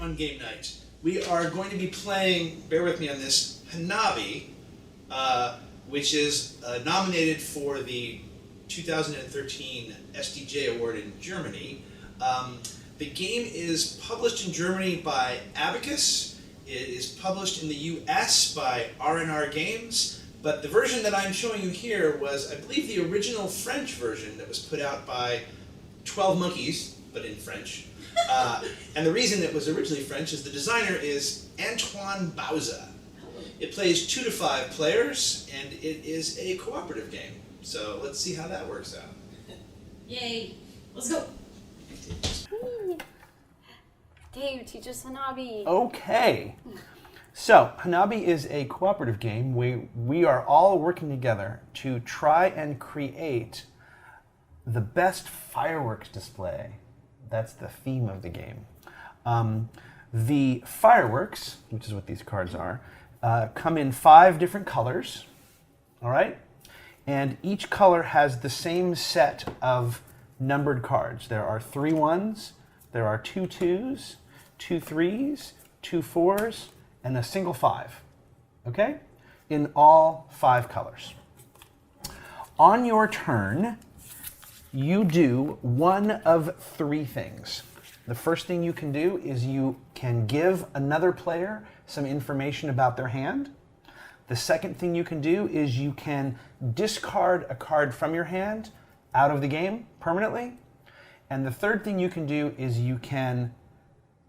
on Game Night. We are going to be playing, bear with me on this, Hanabi, which is nominated for the 2013 SDJ Award in Germany. The game is published in Germany by Abacus. It is published in the US by R&R Games. But the version that I'm showing you here was, I believe, the original French version that was put out by 12 Monkeys, but in French. And the reason it was originally French is the designer is Antoine Bauza. It plays 2 to 5 players, and it is a cooperative game. So let's see how that works out. Yay! Let's go! Dave, teach us Hanabi. Okay. So, Hanabi is a cooperative game where we are all working together to try and create the best fireworks display. That's the theme of the game. The fireworks, which is what these cards are, come in 5 different colors, all right? And each color has the same set of numbered cards. There are 3 1s, there are 2 2s, 2 3s, 2 4s, and a single 5, okay? In all 5 colors. On your turn, you do one of 3 things. The first thing you can do is you can give another player some information about their hand. The second thing you can do is you can discard a card from your hand out of the game permanently. And the third thing you can do is you can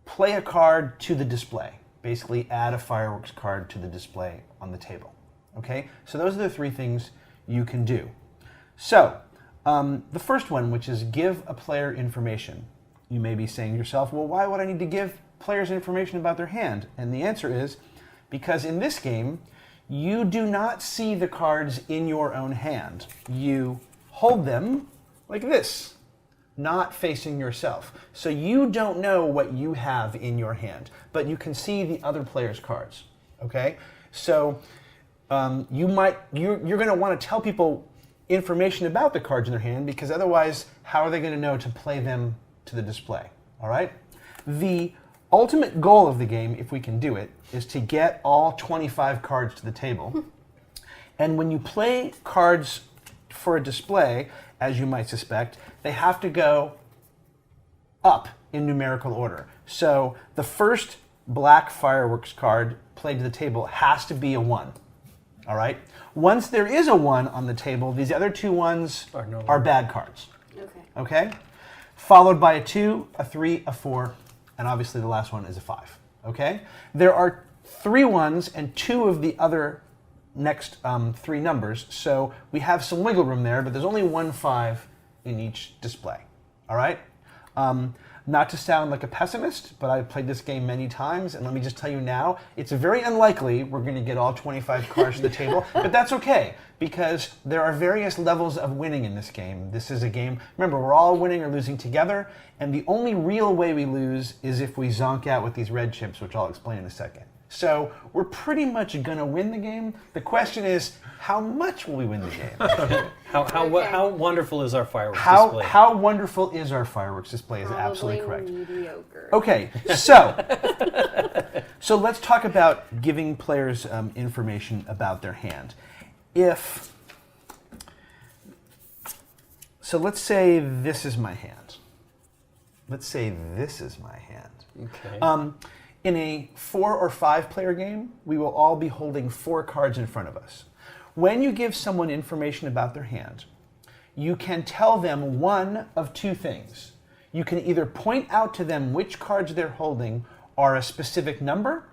play a card to the display. Basically add a fireworks card to the display on the table. Okay, so those are the 3 things you can do. So, the first one, which is give a player information. You may be saying to yourself, well, why would I need to give players information about their hand? And the answer is, because in this game, you do not see the cards in your own hand. You hold them like this, not facing yourself. So you don't know what you have in your hand, but you can see the other player's cards, okay? So you're gonna wanna tell people information about the cards in their hand, because otherwise, how are they gonna know to play them to the display, all right? The ultimate goal of the game, if we can do it, is to get all 25 cards to the table. And when you play cards for a display, as you might suspect, they have to go up in numerical order. So the first black fireworks card played to the table has to be a 1. All right? Once there is a 1 on the table, these other 2 1s are bad cards. Okay. Okay? Followed by a 2, a 3, a 4, and obviously the last one is a 5. Okay? There are 3 1s and 2 of the other next 3 numbers, so we have some wiggle room there, but there's only 1 5 in each display. All right? Not to sound like a pessimist, but I've played this game many times, and let me just tell you now, it's very unlikely we're going to get all 25 cards to the table, but that's okay, because there are various levels of winning in this game. This is a game, remember, we're all winning or losing together, and the only real way we lose is if we zonk out with these red chips, which I'll explain in a second. So we're pretty much going to win the game. The question is, how much will we win the game? How wonderful is our fireworks display? How wonderful is our fireworks display is absolutely correct. Mediocre. Okay, so let's talk about giving players information about their hand. So let's say this is my hand. Let's say this is my hand. Okay. In a 4 or 5 player game, we will all be holding 4 cards in front of us. When you give someone information about their hand, you can tell them one of 2 things. You can either point out to them which cards they're holding are a specific number,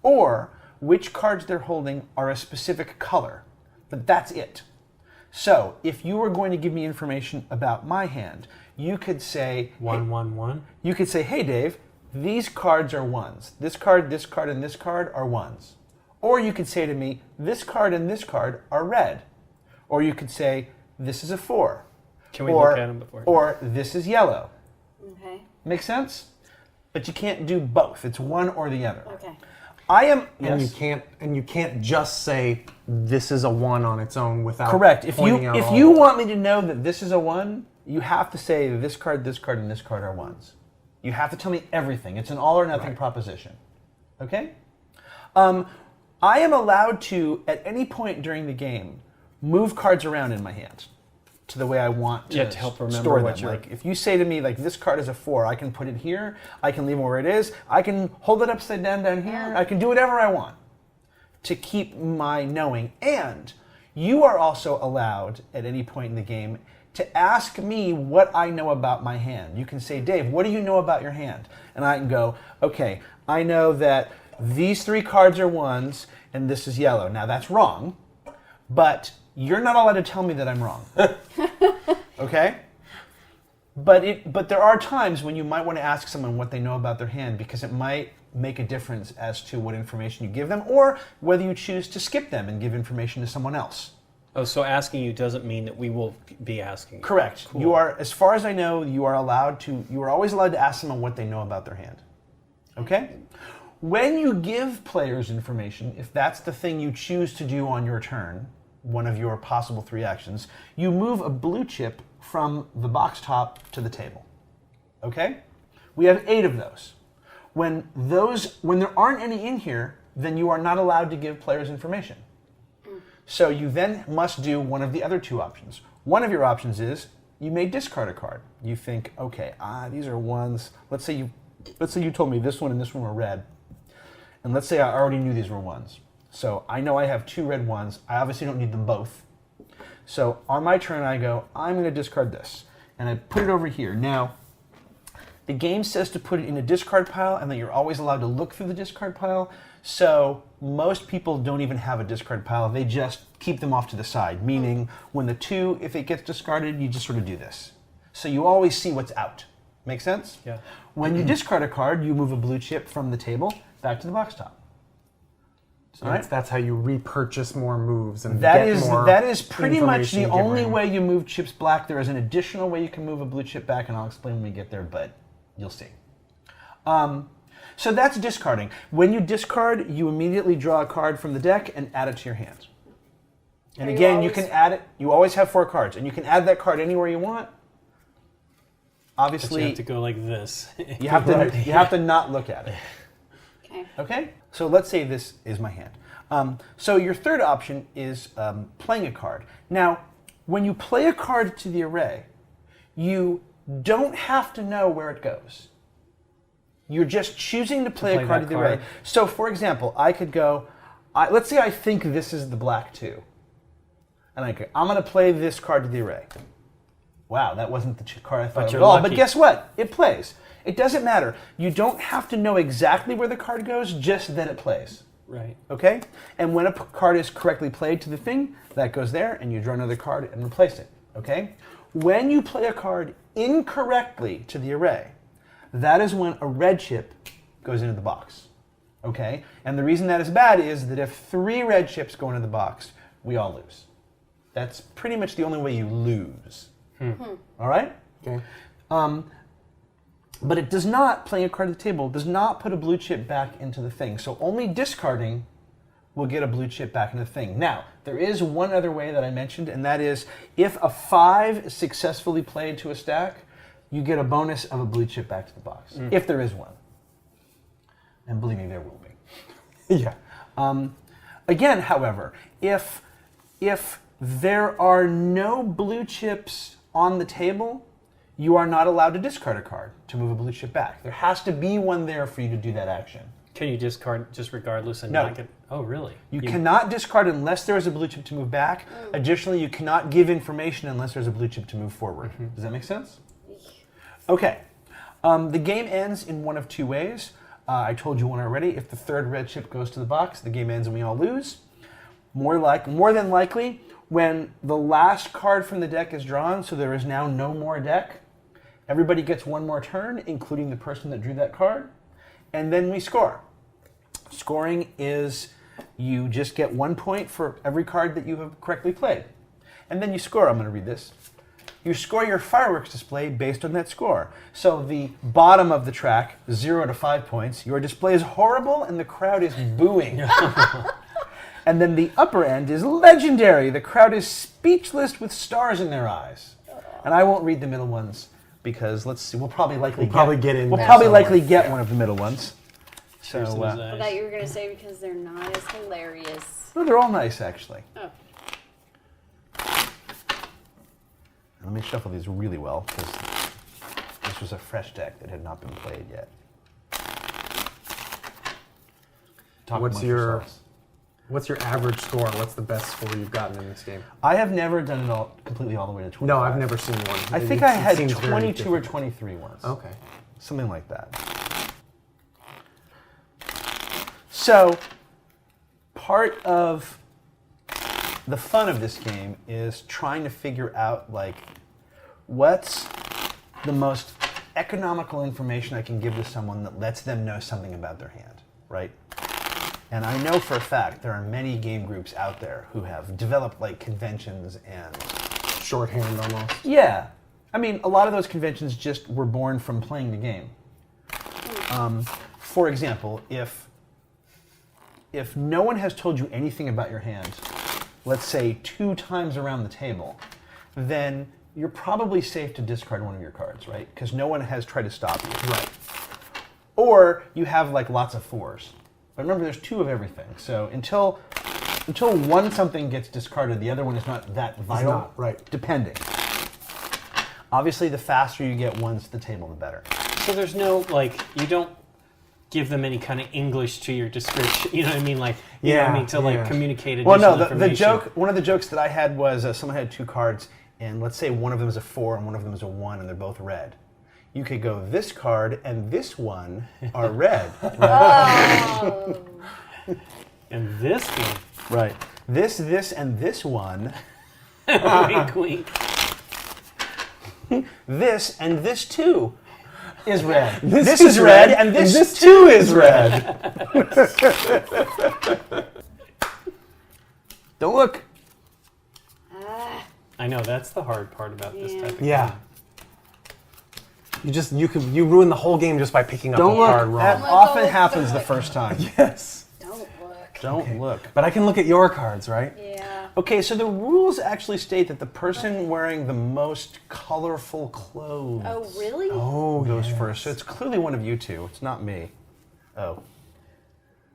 or which cards they're holding are a specific color. But that's it. So, if you were going to give me information about my hand, you could say... 1 1 1? You could say, hey Dave, these cards are 1s. This card, and this card are 1s. Or you could say to me, this card and this card are red. Or you could say, this is a 4. Can we look at them before? Or this is yellow. Okay. Make sense? But you can't do both. It's one or the other. Okay. And you can't just say this is a 1 on its own without correct. If pointing out you want me to know that this is a 1, you have to say this card, and this card are 1s. You have to tell me everything. It's an all or nothing proposition. Okay? I am allowed to, at any point during the game, move cards around in my hand to the way I want to, to help remember store what them. you're... Like, if you say to me, like, this card is a 4, I can put it here, I can leave it where it is, I can hold it upside down here, I can do whatever I want to keep my knowing. And you are also allowed, at any point in the game, to ask me what I know about my hand. You can say, Dave, what do you know about your hand? And I can go, okay, I know that these 3 cards are 1s, and this is yellow. Now, that's wrong, but you're not allowed to tell me that I'm wrong. Okay? But there are times when you might want to ask someone what they know about their hand, because it might make a difference as to what information you give them, or whether you choose to skip them and give information to someone else. Oh, so asking you doesn't mean that we will be asking you. Correct. Cool. You are, as far as I know, you are always allowed to ask someone what they know about their hand. Okay? When you give players information, if that's the thing you choose to do on your turn, one of your possible 3 actions, you move a blue chip from the box top to the table. Okay? We have 8 of those. When there aren't any in here, then you are not allowed to give players information. So you then must do one of the other 2 options. One of your options is you may discard a card. You think, okay, these are 1s. Let's say you told me this one and this one were red. And let's say I already knew these were 1s. So I know I have 2 red 1s. I obviously don't need them both. So on my turn, I go, I'm going to discard this. And I put it over here. Now, the game says to put it in a discard pile, and that you're always allowed to look through the discard pile. So most people don't even have a discard pile. They just keep them off to the side, meaning when the 2, if it gets discarded, you just sort of do this. So you always see what's out. Make sense? Yeah. When you discard a card, you move a blue chip from the table back to the box top. So that's how you repurchase more moves and That get more is pretty much information the you give only around. way you move chips black. There is an additional way you can move a blue chip back, and I'll explain when we get there, but you'll see. So that's discarding. When you discard, you immediately draw a card from the deck and add it to your hand. And again, you can add it. You always have 4 cards, and you can add that card anywhere you want. Obviously, but you have to go like this. you have to not look at it. Okay? So let's say this is my hand. So your third option is playing a card. Now, when you play a card to the array, you don't have to know where it goes. You're just choosing to play a card to the array. So, for example, I could go, let's say I think this is the black 2. And I'm going to play this card to the array. Wow, that wasn't the card I thought at all. But guess what? It plays. It doesn't matter. You don't have to know exactly where the card goes, just that it plays. Right. Okay? And when a card is correctly played to the thing, that goes there, and you draw another card and replace it. Okay? When you play a card incorrectly to the array, that is when a red chip goes into the box. Okay? And the reason that is bad is that if 3 red chips go into the box, we all lose. That's pretty much the only way you lose. All right? Okay. But it does not, playing a card at the table, does not put a blue chip back into the thing. So only discarding will get a blue chip back into the thing. Now, there is one other way that I mentioned, and that is if a 5 is successfully played to a stack, you get a bonus of a blue chip back to the box, if there is one. And believe me, there will be. Yeah. Again, however, if there are no blue chips on the table, you are not allowed to discard a card to move a blue chip back. There has to be one there for you to do that action. Can you discard just regardless and No. not get... Oh, really? You cannot discard unless there is a blue chip to move back. Additionally, you cannot give information unless there's a blue chip to move forward. Does that make sense? Okay. The game ends in one of 2 ways. I told you one already. If the 3rd red chip goes to the box, the game ends and we all lose. More than likely, when the last card from the deck is drawn, so there is now no more deck, everybody gets 1 more turn, including the person that drew that card, and then we score. Scoring is you just get 1 point for every card that you have correctly played. And then you score. I'm going to read this. You score your fireworks display based on that score. So the bottom of the track, 0 to 5 points, your display is horrible and the crowd is booing. And then the upper end is legendary. The crowd is speechless with stars in their eyes. And I won't read the middle ones. because let's see, we'll probably likely get one of the middle ones. So Here's some I eyes. thought you were gonna say because they're not as hilarious. no, they're all nice actually. Oh. Let me shuffle these really well because this was a fresh deck that had not been played yet. Talk What's amongst your yourselves. What's your average score? What's the best score you've gotten in this game? I have never done it all completely all the way to 25. No, I've never seen one. I think It I had seems very 22 or different. 23 once. Okay. Something like that. So, part of the fun of this game is trying to figure out, like, what's the most economical information I can give to someone that lets them know something about their hand, right? And I know for a fact there are many game groups out there who have developed, like, conventions and... Shorthand almost. Yeah. I mean, a lot of those conventions just were born from playing the game. For example, if no one has told you anything about your hand, let's say 2 times around the table, then you're probably safe to discard one of your cards, right? Because no one has tried to stop you. Right. Or you have like lots of 4s. But remember, there's 2 of everything. So until one something gets discarded, the other one is not that vital. not, right. Depending. Obviously, the faster you get ones to the table, the better. So there's no, like, you don't give them any kind of English to your description. You know what I mean? Like, you know what I mean? To, like, communicate additional Well, no, the information. joke, one of the jokes that I had was someone had 2 cards, and let's say one of them is a 4 and one of them is a 1, and they're both red. You could go, this card and this one are red. Oh. And this one, Right. This, and this one, wink, wink. this, and this too is red. This is red, and this too is red. Don't look. I know, that's the hard part about this type of Yeah. You ruin the whole game just by picking up Don't a look. card That wrong. often happens the first time. Yes. Don't look. Don't look. But I can look at your cards, right? Yeah. Okay, so the rules actually state that the person wearing the most colorful clothes Oh, really? goes first. So it's clearly one of you two. It's not me. Oh.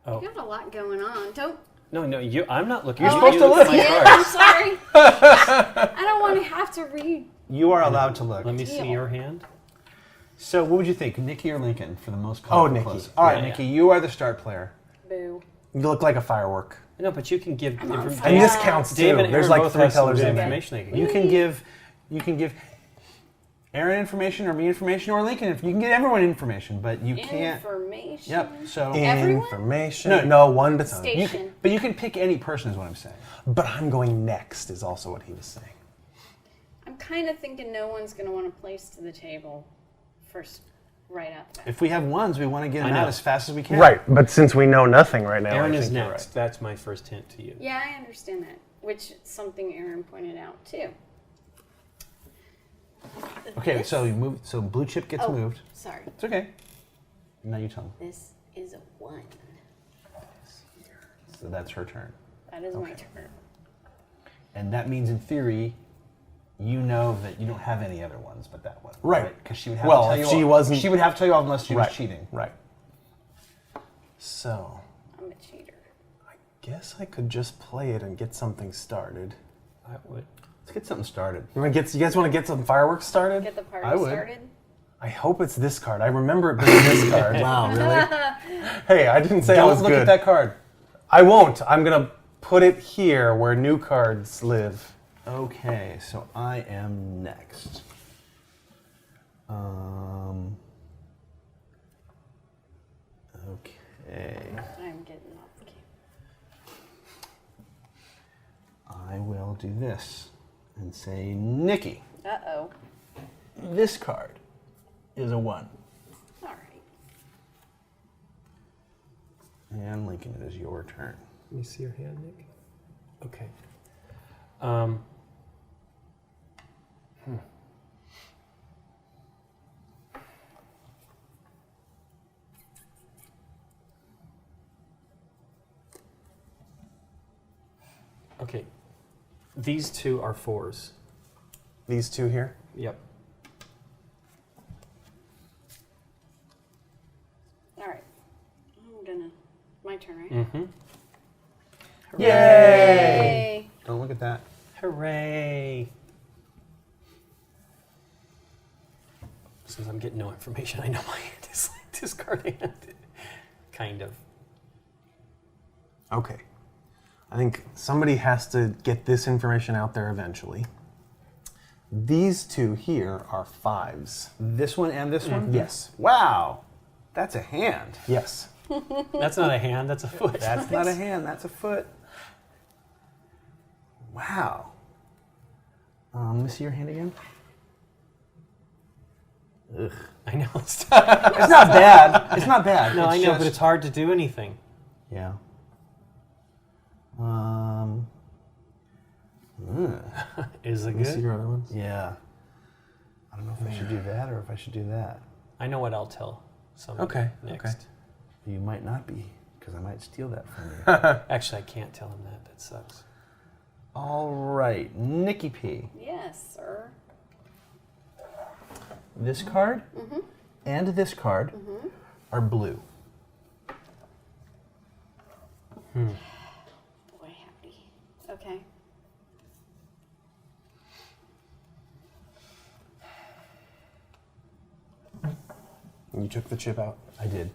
Oh. You got a lot going on. Don't. No, I'm not looking. You're at supposed you to look. at my Yeah, cards. I'm sorry. I don't want to have to read. You are allowed to look. Let me see Deal. your hand. So what would you think, Nikki or Lincoln, for the most colorful Nikki. clothes? All right, Yeah, Nikki, you are the start player. Boo. You look like a firework. No, but you can give on different. fire. And this Yeah. counts too. Dave and There's Aaron like both 3 have some colors good in there. information they can You can give Aaron information or me information or Lincoln. You can get everyone information, but you can't. Information. Yep. So. Everyone? Information. No. one at a time. Station. But you can pick any person, is what I'm saying. But I'm going next, is also what he was saying. I'm kind of thinking no one's going to want to place to the table first, right out the bat. If we have ones, we want to get them I out know. as fast as we can. Right, but since we know nothing right now, Aaron I is think you're next. right. That's my first hint to you. Yeah, I understand that, which is something Aaron pointed out too. Okay, so you move. So blue chip gets Oh, moved. sorry. It's okay. Now you tell me. This is a 1. So that's her turn. That is my turn. And that means, in theory, you know that you don't have any other ones but that one. Right. Because she would have Well, to tell if you she all. wasn't- She would have to tell you all unless she was Right. cheating. Right. So, I'm a cheater. I guess I could just play it and get something started. I would. Let's get something started. You guys want to get some fireworks started? Get the party I would. started. I hope it's this card. I remember it being this card. Wow, really? Hey, I didn't say I Don't was look good. at that card. I won't. I'm gonna put it here where new cards live. Okay, so I am next. Okay. I'm getting off the game. I will do this and say, Nikki, Uh-oh. this card is a 1. All right. And Lincoln, it is your turn. Let me see your hand, Nick. Okay. Okay. These 2 are 4s. These two here. Yep. turn, right? Mm-hmm. Yay! Don't look at that. Hooray! Since I'm getting no information, I know my hand is like discarding it. Kind of. Okay. I think somebody has to get this information out there eventually. These two here are 5s. This one and this one? Yes. Wow. That's a hand. Yes. That's not a hand, that's a foot. That's not a hand, that's a foot. Wow. Let me see your hand again. Ugh. I know. It's not bad. It's not bad. No, It's I know, just- but it's hard to do anything. Yeah. Is it Let me see good? your other ones. Yeah. I don't know if I should do that or if I should do that. I know what I'll tell somebody Okay, next. okay. You might not be, because I might steal that from you. Actually, I can't tell him that. That sucks. All right, Nikki P. Yes, sir. This card and this card are blue. Boy, howdy. Okay. You took the chip out. I did.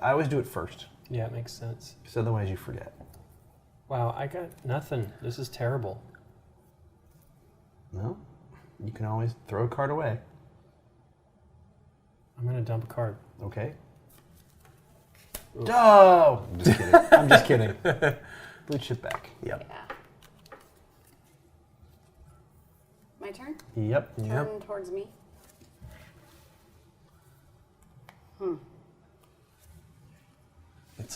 I always do it first, Yeah, it makes sense. because otherwise you forget. Wow, I got nothing. This is terrible. No? You can always throw a card away. I'm gonna dump a card. Okay. Oh! I'm just kidding. I'm just kidding. Blue chip back. Yep. Yeah. My turn? Yep. Turn towards me. It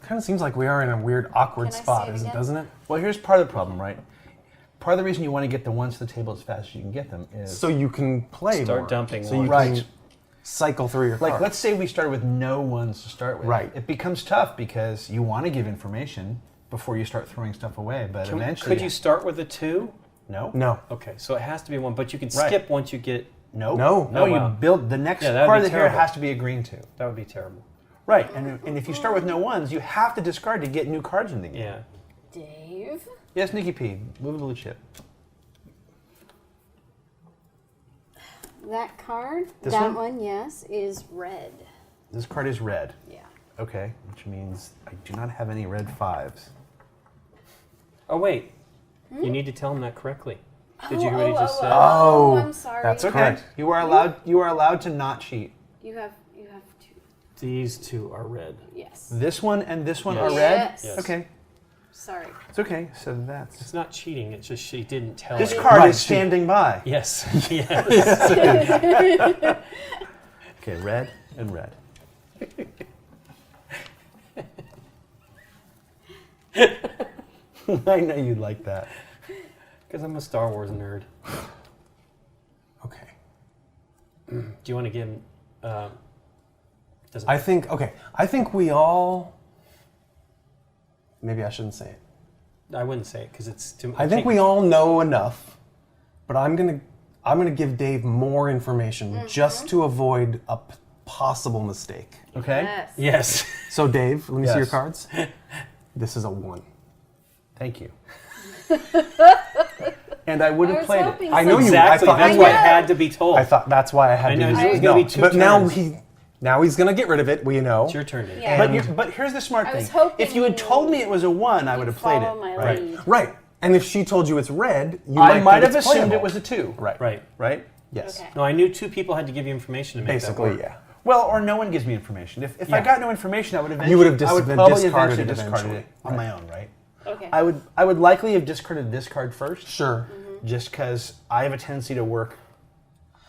kind of seems like we are in a weird, awkward Can I spot, see it again? doesn't it? Well, here's part of the problem, right? Part of the reason you want to get the ones to the table as fast as you can get them is... So you can play Start more. dumping So you ones. can Right. cycle through your Like, cards. let's say we started with no ones to start with. Right. It becomes tough because you want to give information before you start throwing stuff away, but eventually... Could you start with a 2? No. No. Okay, so it has to be 1, but you can Right. skip once you get. No. No. No, Oh, you wow. build... The next Yeah, that would part be of the here terrible. has to be a green 2. That would be terrible. Right, and if you start with no ones, you have to discard to get new cards in the game. Yeah. Dave? Yes, Nikki P. Move a blue chip. That card, This that one? one, yes, is red. This card is red. Yeah. Okay, which means I do not have any red 5s. Oh wait, you need to tell him that correctly. Did you hear what he just said? Oh, I'm sorry. that's Okay. Correct. You are allowed. You are allowed to not cheat. You have two. These 2 are red. Yes. This one and this one Yes. are red. Yes. Yes. Okay, Sorry. it's okay. So that's It's not cheating. It's just she didn't tell. this him. card Right, is standing by. Yes. Yes. Okay, red and red. I know you'd like that. Because I'm a Star Wars nerd. Okay. Do you want to give him? Doesn't. I think we all. Maybe I shouldn't say it. I wouldn't say it because it's too. I think we all know enough, but I'm gonna give Dave more information just to avoid a possible mistake. Okay. Yes. Yes. So Dave, let me see your Yes. cards. This is a 1. Thank you. And I would I have was played hoping it. I know you. Exactly. I thought That's I what know. had to be told. I thought that's why I had I to know, use it was it. gonna No, be 2 but turns. now he's gonna get rid of it. We know. It's your turn, Dave. Yeah. But here's the smart I thing. was hoping If you had you told me it was a 1, I would have played Follow it. my Right. lead. Right. And if she told you it's red, you I might have think it's assumed playable. it was a 2. Right. Right. Right? Yes. Okay. No, I knew 2 people had to give you information to make that Basically, work. yeah. Well, or no one gives me information. If I Yeah. got no information, I would have You would have I would dis- probably discarded eventually it discarded eventually. it on my own, right? Okay. I would likely have discarded this card first, Sure. just because I have a tendency to work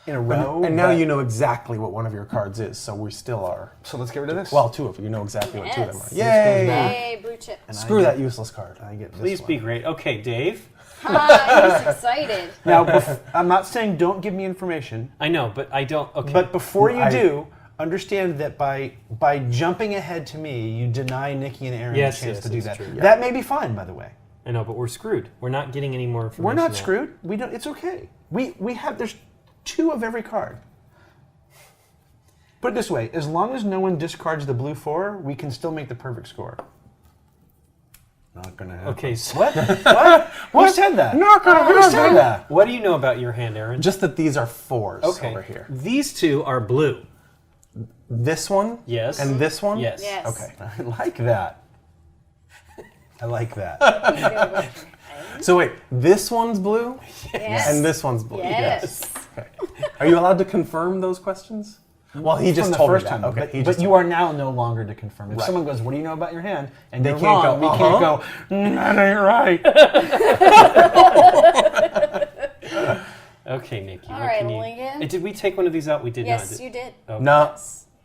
in a row. And now but- you know exactly what one of your cards is, so we still are. So let's get rid of this. Well, 2 of you know exactly what 2 of them are. Yes. Yay! Yay, blue chip. And I Screw get- that useless card. I get this Please one. be great. Okay, Dave. He's excited. Now, I'm not saying don't give me information, I know, but I don't. Okay. but before you I- do, understand that by jumping ahead to me, you deny Nikki and Aaron Yes, a chance yes, to do it's that. true. That may be fine, by the way. I know, but we're screwed. We're not getting any more information. We're not now. screwed. We don't. It's okay. We have. There's 2 of every card. Put it this way: as long as no one discards the blue 4, we can still make the perfect score. Not gonna happen. Okay, so What? Who said that? Not gonna Who said that? what do you know about your hand, Aaron? Just that these are 4s Okay. over here. These two are blue. This one? Yes. And this one? Yes. Yes. Okay. I like that. I like that. You go with your head. So wait, this one's blue Yes. and this one's blue. Yes. Are you allowed to confirm those questions? Well, he just From the told first me that. time. Okay, But, he but just you told are now no longer to confirm. If Right. someone goes, "What do you know about your hand?" and They they're can't wrong, go, we can't go. That ain't right. Okay, Nikki. All what right, can you... Lincoln. Did we take one of these out? We did Yes, not. you did. Okay. No,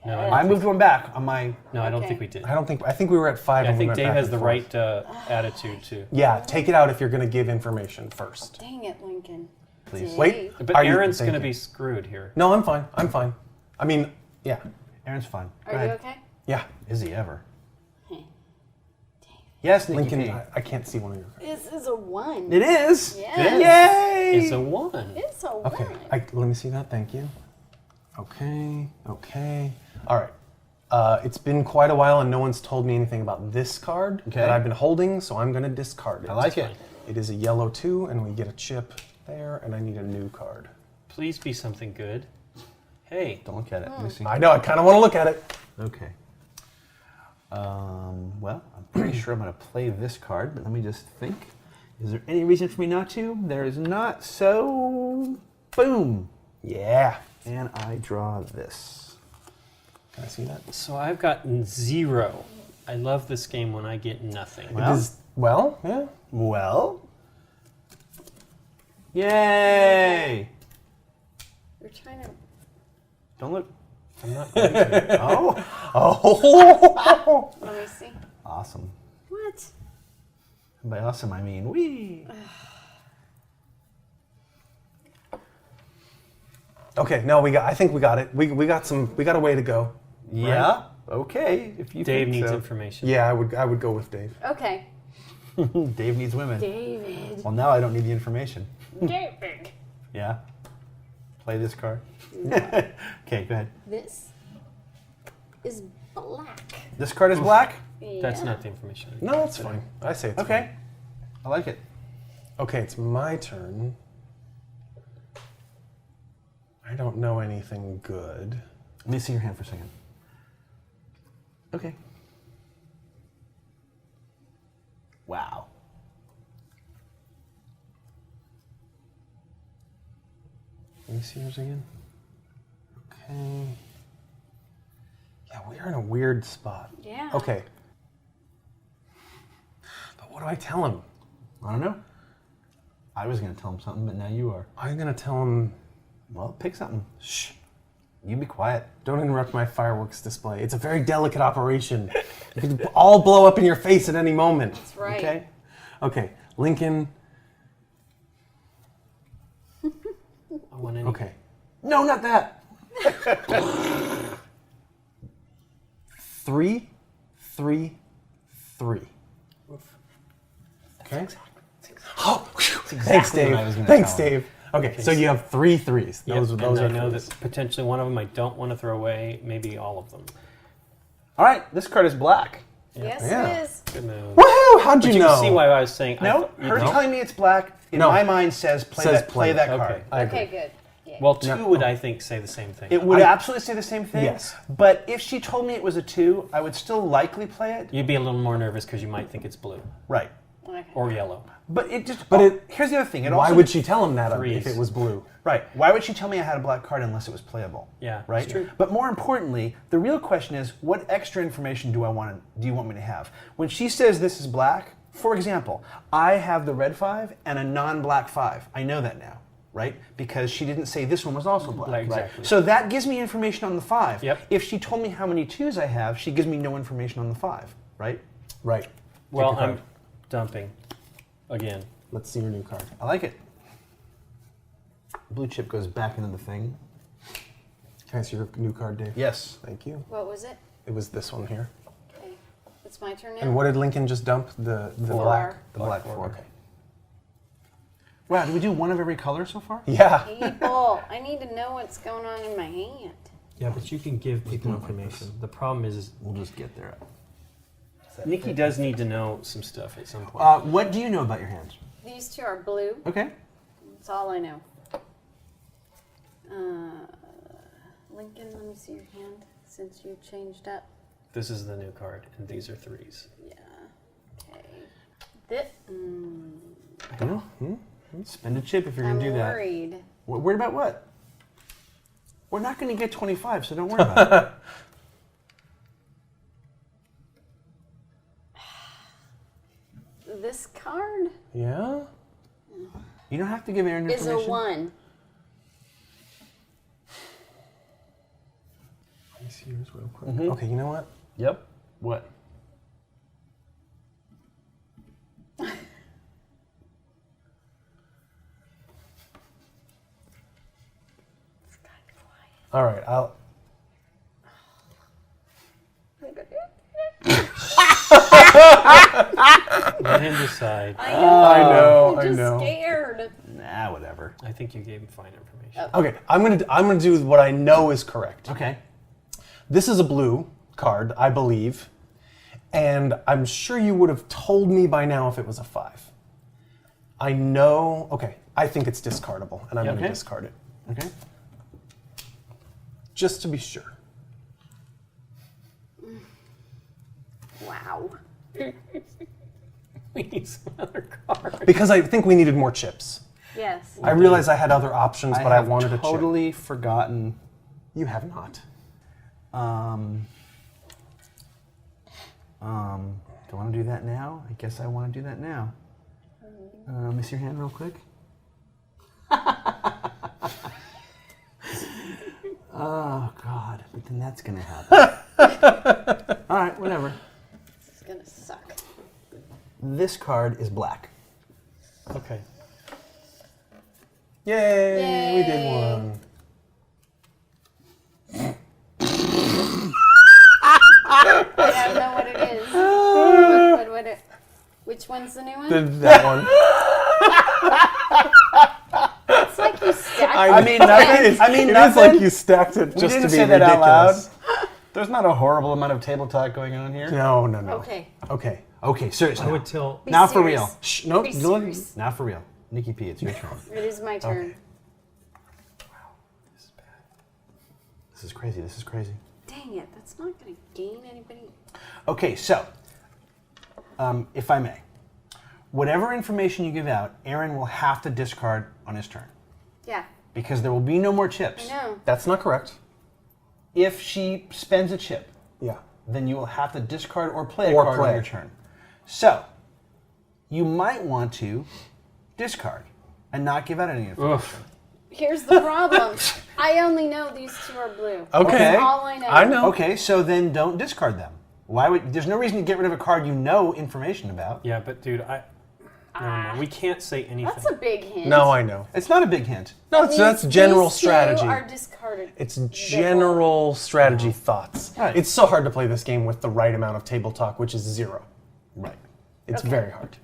No, Yes. I I moved one back on my. No, I don't Okay. think we did. I don't think. I think we were at 5. Yeah, I and we think went Dave back has and the forth. right attitude too. Yeah, take it out if you're going to give information first. Dang it, Lincoln. Please. Dave. Wait. But Are you Aaron's going to thinking? be screwed here. No, I'm fine. I'm fine. I mean, yeah, Aaron's fine. Go Are ahead. you okay? yeah. Is he ever? Hey. Yes, Nikki. Lincoln, P. I can't see one of your. This is a 1. It is. Yes. Yay! It's a 1. It's a 1. Okay, let me see that. Thank you. Okay. All right. It's been quite a while, and no one's told me anything about this card Okay. that I've been holding, so I'm going to discard it. I like it. It is a yellow 2, and we get a chip there, and I need a new card. Please be something good. Hey. Don't look at it. Let me see. I know. I kind of want to look at it. Okay. Well, I'm pretty sure I'm going to play this card, but let me just think. Is there any reason for me not to? There is not, so boom. Yeah. And I draw this. Can I see that? So I've gotten 0. I love this game when I get nothing. Well. It is, well, yeah. Well. Yay! You're trying to. Don't look. I'm not going to. Oh, Oh. Let me see. awesome. What? And by awesome, I mean wee. Okay. No, I think we got it. We got a way to go. Yeah. Okay. If you Dave think needs so. information. Yeah, I would go with Dave. Okay. Dave needs women. David. Well, now I don't need the information. David. Yeah. Play this card. Okay, go ahead. This is black. This card is black. That's Yeah. not the information. No, that's fine. I say it's Okay. I like it. fine. Okay, it's my turn. I don't know anything good. Let me see your hand for a second. Okay. Wow. Let me see yours again. Okay. Yeah, we are in a weird spot. Yeah. Okay. But what do I tell him? I don't know. I was going to tell him something, but now you are. I'm gonna tell him, Well, pick something. shh, You be quiet. don't interrupt my fireworks display. It's a very delicate operation. It could all blow up in your face at any moment. That's right. Okay. Okay, Lincoln. I want any. Okay. No, not that. 3, 3, 3. Okay. Oh, thanks, exactly Dave. what I was gonna Thanks, tell him. Dave. Okay, so you have 3 3s. Yep, Those and are I know threes. that potentially one of them I don't want to throw away, maybe all of them. All right, this card is black. Yes, Yeah. it is. Good move. Woohoo! How'd But you you know? can see why I was saying. No, her No. telling me it's black in No. my mind says play Says that play that that. card. Okay. I agree. Okay, good. Yeah. Well, 2 No. would, I think, say the same thing. It would absolutely say the same thing. Yes. But if she told me it was a 2, I would still likely play it. You'd be a little more nervous because you might think it's blue Right. Okay. or yellow. But it just. But it- here's the other thing. It Why also would she tell him that if Threes. it was blue? Right. Why would she tell me I had a black card unless it was playable? Yeah, Right. it's true. But more importantly, the real question is, what extra information do you want me to have? When she says this is black, for example, I have the red 5 and a non-black 5. I know that now, right? Because she didn't say this one was also black. Right, Right. exactly. So that gives me information on the 5. Yep. If she told me how many 2s I have, she gives me no information on the 5. Right. Right. Well, Pick your I'm card. dumping again. Let's see your new card. I like it. Blue chip goes back into the thing. Can I see your new card, Dave? Yes. Thank you. What was it? It was this one here. Okay. It's my turn now. And what did Lincoln just dump? The Four. black. The black 4. Okay. Wow, did we do one of every color so far? Yeah. People, I need to know what's going on in my hand. Yeah, but you can give people information. The problem is We'll just get there. Nikki does need to know some stuff at some point. What do you know about your hands? These two are blue. Okay. That's all I know. Lincoln, let me see your hand since you changed up. This is the new card, and these are 3s. Yeah. Okay. Spend a chip if you're going I'm to do that. worried. Worried about what? We're not going to get 25, so don't worry about it. This card Yeah? You don't have to give Aaron is information. a 1. Let me see yours real quick. Okay, you know what? Yep. What? All right, I'll. Let him decide. I know, I'm I just know. scared. Nah, whatever. I think you gave him fine information. Okay, I'm gonna do what I know is correct. Okay. This is a blue card, I believe, and I'm sure you would have told me by now if it was a 5. I know. Okay, I think it's discardable, and I'm Yeah, going to okay. discard it Okay. just to be sure. Wow. We need some other cards. Because I think we needed more chips. Yes. I realized I had other options, but I have wanted a chip. totally forgotten. You have not. Do I want to do that now? I guess I want to do that now. Miss your hand real quick. Oh, God. But then that's going to happen. All right, whatever. This is going to suck. This card is black. Okay. Yay, we did Yay. one. I don't know what it is. Which one's the new one? That one. It's like you stacked I mean, nothing. I mean, It is nothing. like you stacked it We just didn't to be say that out loud. ridiculous. There's not a horrible amount of table talk going on here. No, no, no. Okay. Okay. Okay, seriously. I would tell. Be Now for serious. real. Shh, no. Be don't- serious. Now for real. Nikki P, it's your turn. It is my turn. Okay. This is bad. This is crazy. This is crazy. Dang it, that's not going to gain anybody. Okay, so, if I may, whatever information you give out, Aaron will have to discard on his turn Yeah, because there will be no more chips. I know. That's not correct. If she spends a chip, Yeah. then you will have to discard or play a Or card play. on your turn. So, you might want to discard and not give out any information. Oof. Here's the problem. I only know these two are blue. Okay. That's all I know. I know. Okay, so then don't discard them. Why would? There's no reason to get rid of a card you know information about. Yeah, but dude, never mind. We can't say anything. That's a big hint. No, I know. It's not a big hint. No, These- that's general these two strategy. are discarded. It's general strategy thoughts. Right. It's so hard to play this game with the right amount of table talk, which is 0. Right. It's Okay. very hard.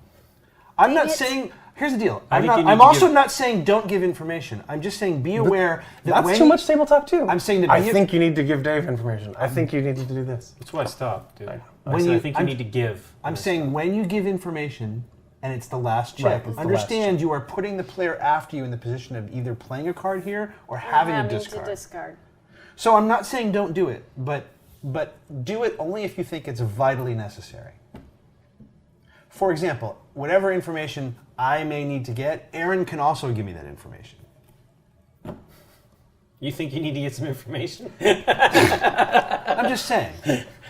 I'm not Dang it. saying. Here's the deal. I I'm, think not, you need I'm to also give- not saying don't give information. I'm just saying be aware that That's when too much table talk too. I'm saying that I be- think you need to give Dave information. I think you need to do this. That's why I stopped, dude. I When said, you- I think you I'm- need to give. I'm saying when you give information and it's the last chip, Right, it's the last understand you are putting the player after you in the position of either playing a card here or having to discard. So I'm not saying don't do it, but do it only if you think it's vitally necessary. For example, whatever information I may need to get, Aaron can also give me that information. You think you need to get some information? I'm just saying.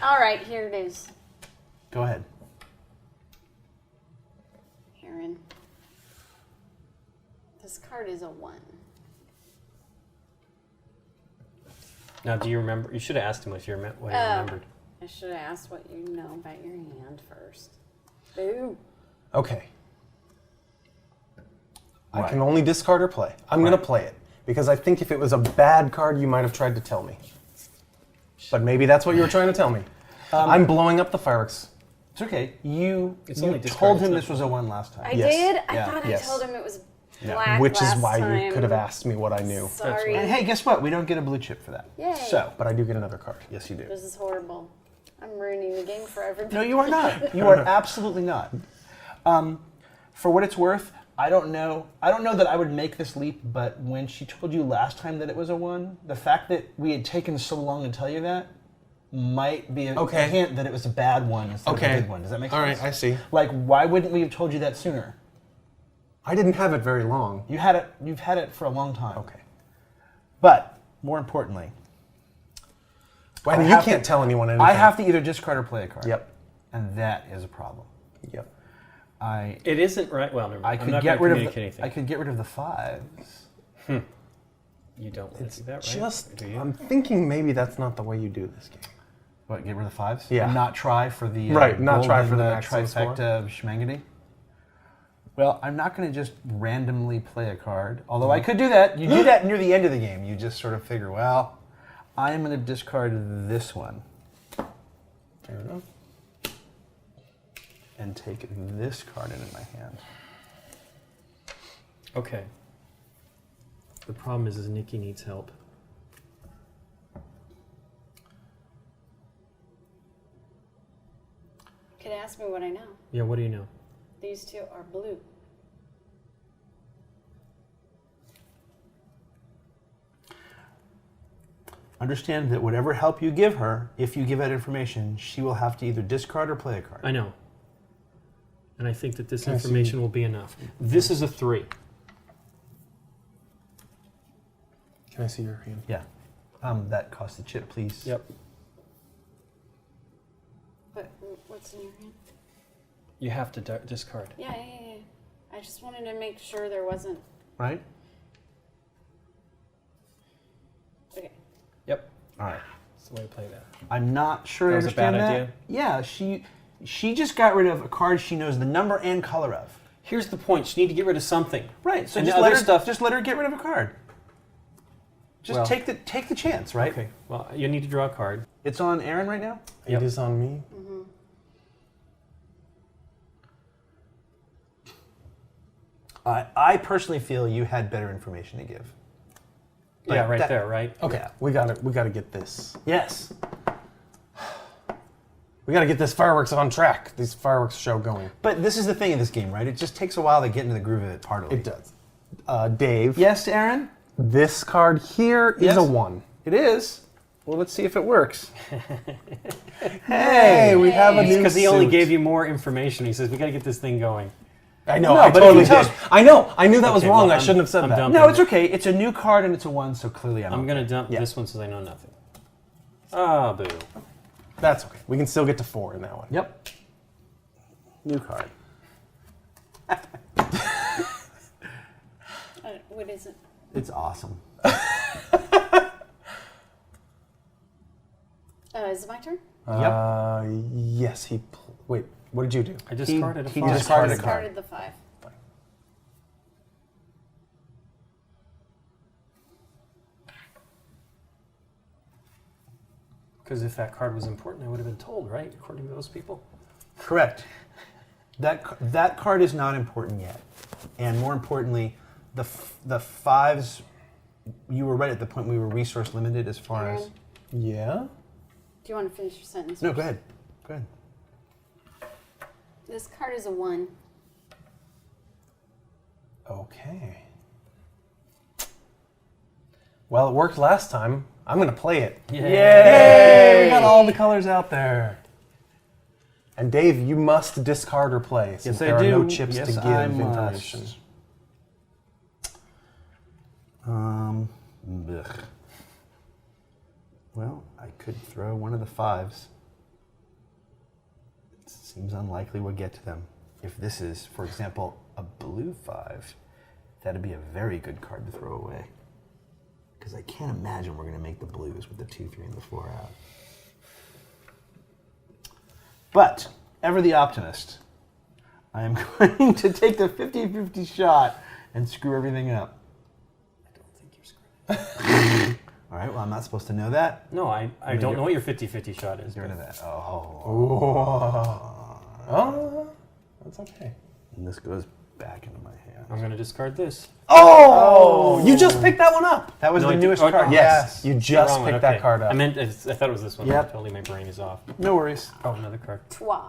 All right, here it is. Go ahead. Aaron. This card is a 1. Now, do you remember? You should have asked him if you what he remembered. I should have asked what you know about your hand first. Boo. Okay. I Right. can only discard or play. I'm going to play it because I think if it was a bad card, you might have tried to tell me. But maybe that's what you were trying to tell me. I'm blowing up the fireworks. It's okay. You only told discard, him it's this was a 1 last time. I Yes. did? I Yeah. thought Yes. I told him it was Yeah. black Which is last why time. you could have asked me what I knew. Sorry. And hey, guess what? We don't get a blue chip for that. Yay. So, But I do get another card. yes, you do. This is horrible. I'm ruining the game for everybody. No, you are not. You are absolutely not. For what it's worth, I don't know that I would make this leap, but when she told you last time that it was a 1, the fact that we had taken so long to tell you that might be a hint that it was a bad one instead of a good one. Does that make sense? All right, I see. Like, why wouldn't we have told you that sooner? I didn't have it very long. You've had it for a long time. Okay. But, more importantly, And you can't tell anyone anything. I have to either discard or play a card. Yep. And that is a problem. Yep. It isn't right. Well, never mind. I I'm not could get gonna rid of communicate anything. I could get rid of the 5s. You don't want to do that, right? Just, Do you? I'm thinking maybe that's not the way you do this game. What, get rid of the 5s? Yeah. And not try for the not try golden, for the maximum score? trifecta of schmangity? Well, I'm not going to just randomly play a card. Although I could do that. You do that near the end of the game. You just sort of figure, well, I'm going to discard this one. Fair enough. And take this card into my hand. Okay. The problem is Nikki needs help. You could ask me what I know. Yeah, what do you know? These two are blue. Understand that whatever help you give her, if you give that information, she will have to either discard or play a card. I know. And I think that this Can I see- information will be enough. This is a 3. Can I see your hand? Yeah. That costs a chip, please. Yep. But what's in your hand? You have to discard. Yeah. I just wanted to make sure there wasn't. Right? Okay. Yep. All right. That's the way to play that. I'm not sure That I was a understand bad that. idea? Yeah, she just got rid of a card she knows the number and color of. Here's the point. You need to get rid of something. Right. So And just the let other her stuff- just let her get rid of a card. Just Well- take the chance, right? Okay. Well, you need to draw a card. It's on Aaron right now? Yep. It is on me. I personally feel you had better information to give. Yeah, Like right that- there, right? Okay, Yeah. we got to get this. Yes. We got to get this fireworks on track. This fireworks show going. But this is the thing in this game, right? It just takes a while to get into the groove of it partly. It does. Dave. Yes, Aaron? This card here is Yes. a 1. It is. Well, let's see if it works. Hey, we have a new Because he only suit. gave you more information. He says, we got to get this thing going. I know, No, I but if totally you tell did. us- I know, I knew that was Okay, wrong. well, I shouldn't have said I'm that. dumb. No, it's okay. It's a new card and it's a 1, so clearly I'm going to dump Yeah. this one since I know nothing. Ah, boo. That's okay. We can still get to 4 in that one. Yep. New card. What is it? It's awesome. Is it my turn? Yes, wait, what did you do? I discarded he a 5. discarded I a card. discarded the 5. Because if that card was important, I would have been told, right? According to those people. Correct. That card is not important yet. And more importantly, the 5s, you were right at the point we were resource limited as far as... Aaron, Yeah? do you want to finish your sentence? No, first? go ahead. Go ahead. This card is a 1. Okay. Well, it worked last time. I'm going to play it. Yay! We got all the colors out there. And Dave, you must discard or play since Yes, I there are no do. chips Yes, to give I must. information. Blech. Well, I could throw one of the 5s. It seems unlikely we'll get to them. If this is, for example, a blue 5, that'd be a very good card to throw away. Because I can't imagine we're going to make the blues with the 2, 3, and the 4 out. But, ever the optimist, I am going to take the 50-50 shot and screw everything up. I don't think you're screwed. All right, well, I'm not supposed to know that. No, I don't know what your 50-50 shot is. Get rid of that. Oh. Oh, that's okay. And this goes back into my hand. I'm going to discard this. Oh! You just picked that one up. That was No, the I did- newest oh, card. oh, Yes, you The just wrong one, picked that okay. card up. I thought it was this one. Yep. Totally, my brain is off. No worries. Oh, another card. Twa.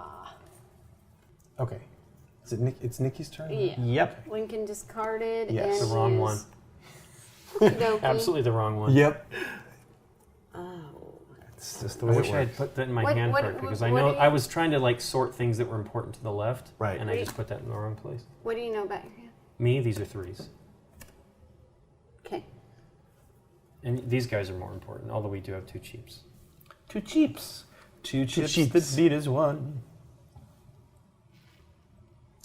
Okay. Is it It's Nikki's turn? Yeah. Yep. Lincoln discarded Yes. and The wrong use one. Okey-dokey. Absolutely the wrong one. Yep. Oh. It's just the I way wish it I had works. put that in my What- hand what- card because what I know do you- I was trying to like sort things that were important to the left, Right. and I just put that in the wrong place. What do you know about your hand? Me, these are threes, Okay. and these guys are more important. Although we do have two cheaps. Two cheaps. Two chips cheaps. that beat as one.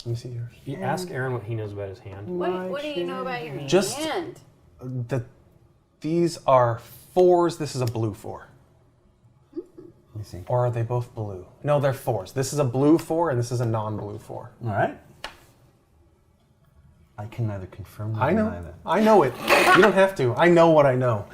Let me see yours. You ask Aaron what he knows about his hand. What do you know about your Just- hand? These are 4s. This is a blue 4. Let me see. Or are they both blue? No, they're 4s. This is a blue 4 and this is a non-blue 4. All right. I can neither confirm nor I know. deny that. I know it. You don't have to. I know what I know.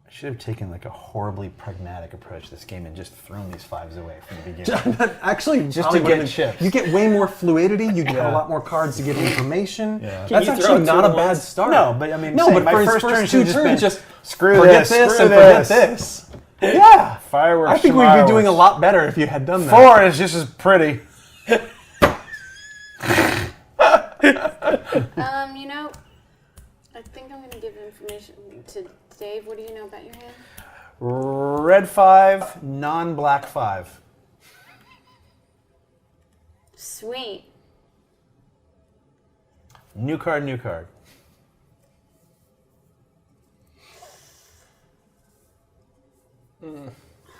I should have taken like a horribly pragmatic approach to this game and just thrown these 5s away from the beginning. Actually, Just probably to get would've- chips. You get way more fluidity. You get Yeah. a lot more cards to get information. Yeah. That's Can you actually throw not two a at bad once? start. No, but I mean, no, say, but my for his first first turn two should have turns, been, just screw forget this, and forget this. Yeah. Fireworks. I think we'd be doing a lot better if you had done that. 4 is just as pretty. You know, I think I'm going to give information to Dave. What do you know about your hand? Red 5, non-black 5. Sweet. New card, new card.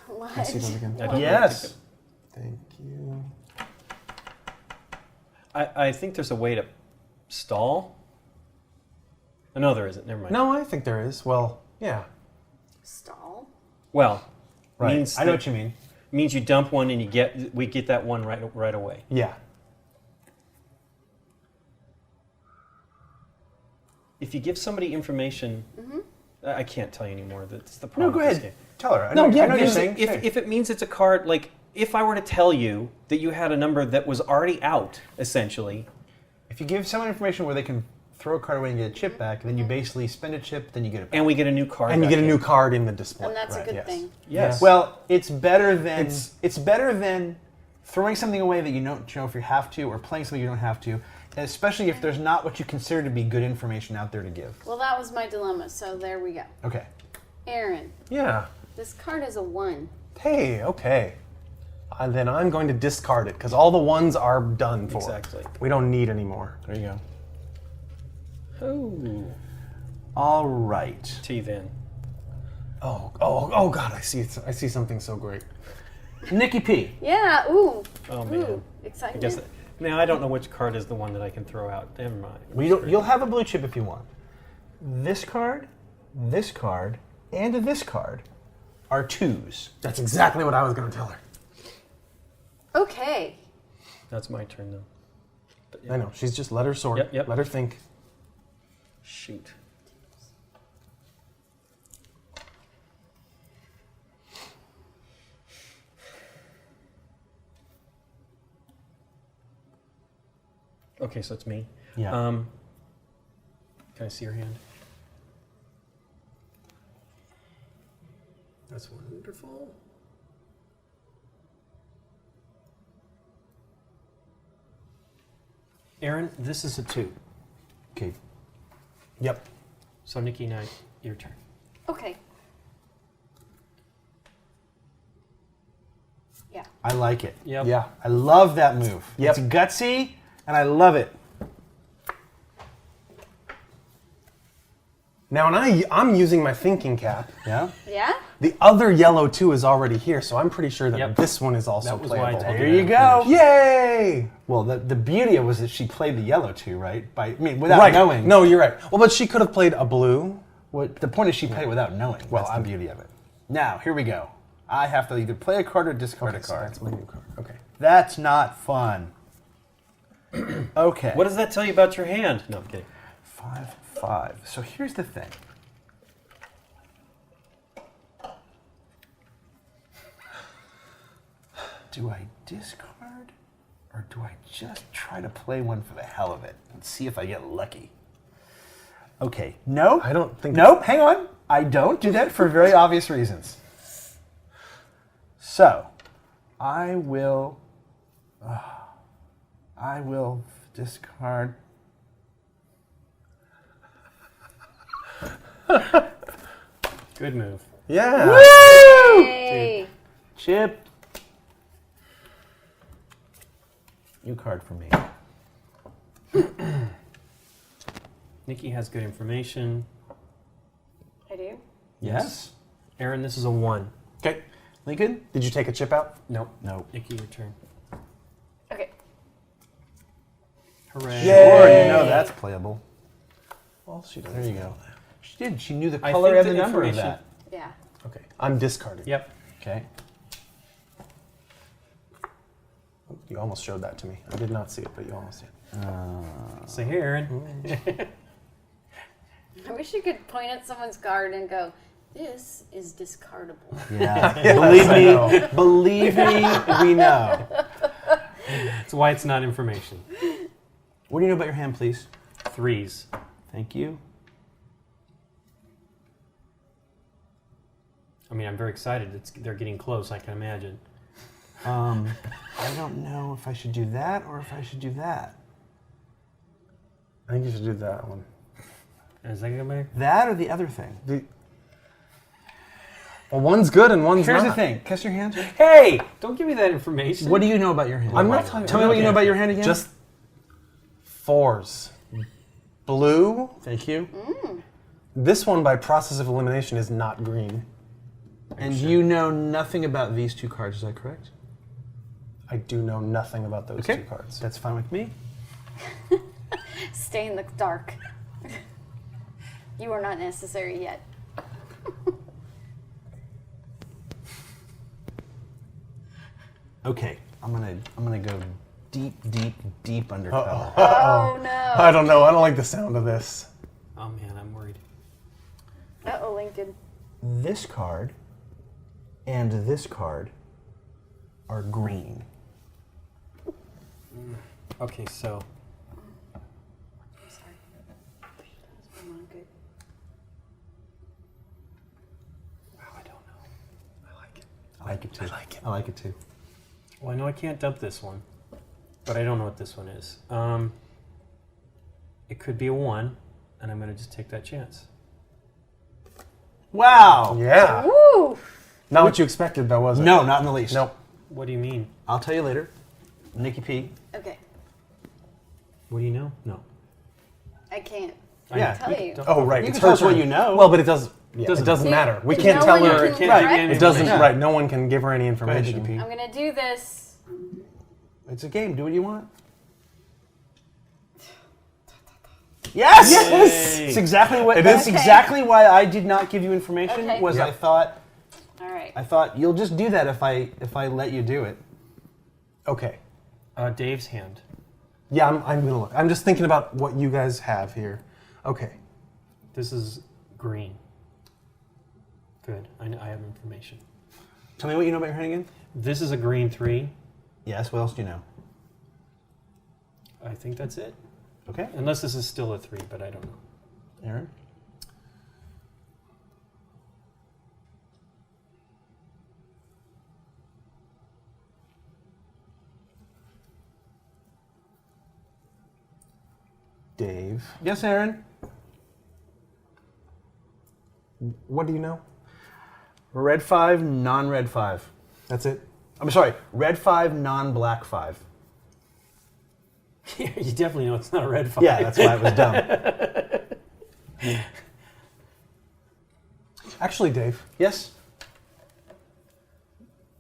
What? See those again. I don't Yes. Thank you. I think there's a way to stall. Oh, no, there isn't. Never mind. No, I think there is. Well, yeah. Stall. Well, Right. means I know that- what you mean. means you dump one and we get that one right away. Yeah. If you give somebody information, I can't tell you anymore. That's the No, problem. go with this ahead. game. Tell her. I No, know, yeah, I know what you're because saying. Say. If it means it's a card, like if I were to tell you that you had a number that was already out, essentially, If you give someone information where they can throw a card away and get a chip back, then you basically spend a chip, then you get it back. and we get a new card, And you back get a in. new card in the display. And that's a good yes. thing. Yes. Well, it's better than It's- better than throwing something away that you don't know if you have to, or playing something you don't have to, especially if there's not what you consider to be good information out there to give. Well, that was my dilemma, so there we go. Okay. Aaron, Yeah. this card is a 1. Hey, okay. Then I'm going to discard it because all the ones are done for. Exactly. We don't need any more. There you go. Oh. All right. T then. Oh God! I see something so great. Nikki P. Yeah, ooh. Oh man. Ooh, I excitement. guess now I don't know which card is the one that I can throw out. Never mind. You'll have a blue chip if you want. This card, and this card are 2s. That's exactly what I was going to tell her. Okay. That's my turn though. But, I know. She's just let her sort. Yep. Let her think. Shoot. Okay, so it's me. Yeah. Can I see your hand? That's wonderful. Aaron, this is a 2. Okay. Yep. So Nikki Knight, your turn. Okay. Yeah. I like it. Yep. Yeah. I love that move. Yep. It's gutsy, and I love it. Now, and I'm using my thinking cap. Yeah? Yeah? The other yellow 2 is already here, so I'm pretty sure that Yep. this one is also That was why I playable. told There you go. Yay! Well, the beauty was that she played the yellow 2, right? Without knowing. No, you're right. Well, but she could have played a blue. What the point is, she played it without knowing. Well, That's the beauty of it. Now, here we go. I have to either play a card or discard a So card. that's my new card. Okay. That's not fun. Okay. What does that tell you about your hand? No, I'm kidding. 5. So here's the thing. Do I discard Or do I just try to play one for the hell of it and see if I get lucky? Okay, no. I don't think. Nope, hang on. I don't do that for very obvious reasons. So, I will discard. Good move. Yeah. Yay! Chip. New card for me. Nikki has good information. I do. Yes. Aaron, this is a 1. Okay. Lincoln? Did you take a chip out? Nope. No. Nikki, your turn. Okay. Hooray. Sure, you know that's playable. Well, she doesn't. There you go. She did. She knew the I color think and the the number of information- that. Yeah. Okay. I'm discarding. Yep. Okay. Oh, you almost showed that to me. I did not see it, but you almost did. So here, Aaron. I wish you could point at someone's card and go, "This is discardable." Yeah. Yes, believe me, we know. That's why it's not information. What do you know about your hand, please? 3s. Thank you. I mean, I'm very excited. They're getting close, I can imagine. I don't know if I should do that or if I should do that. I think you should do that one. Is that going back? That or the other thing? Well, one's good and one's Here's not. the thing. Kiss your hand. Hey! Don't give me that information. What do you know about your hand? I'm not talking. Tell me what you know about your hand again. Just 4s. Blue. Thank you. This one, by process of elimination, is not green. And you know nothing about these two cards, is that correct? I do know nothing about those two cards. That's fine with me. Stay in the dark. You are not necessary yet. Okay, I'm gonna go deep undercover. Oh no. I don't know. I don't like the sound of this. Oh, man, I'm worried. Uh-oh, Lincoln. This card and this card are green. Okay, so Sorry. I'm not good. wow, I don't know. I like it. I like it too. I like it. I like it too. Well, I know I can't dump this one, but I don't know what this one is. It could be a 1, and I'm going to just take that chance. Wow. Yeah. Woo! Not what you expected, though, was it? No, not in the least. Nope. What do you mean? I'll tell you later. Nikki P. Okay. What do you know? No. I can't Yeah, tell you. Oh, right. You it's can tell her us what turn. you know. Well, but it does. Yeah, Doesn't- it doesn't matter. We No can't tell one her. can- Can't Right. give you any It doesn't. information. Right. No one can give her any ahead, information. Nikki P. I'm gonna do this. It's a game. Do what you want. Yes! Yes! It's exactly what. It That's is. exactly why I did not give you information. Okay. Was Yep. All right. I thought you'll just do that if I let you do it. Okay. Dave's hand. Yeah, I'm gonna look. I'm just thinking about what you guys have here. Okay. This is green. Good. I have information. Tell me what you know about your hand again. This is a green 3. Yes. What else do you know? I think that's it. Okay. Unless this is still a 3, but I don't know. Aaron. Dave. Yes, Aaron. What do you know? Red 5, non-red 5. That's it. I'm sorry. Red 5, non-black 5. You definitely know it's not a red 5. Yeah, that's why it was dumb. Actually, Dave, Yes.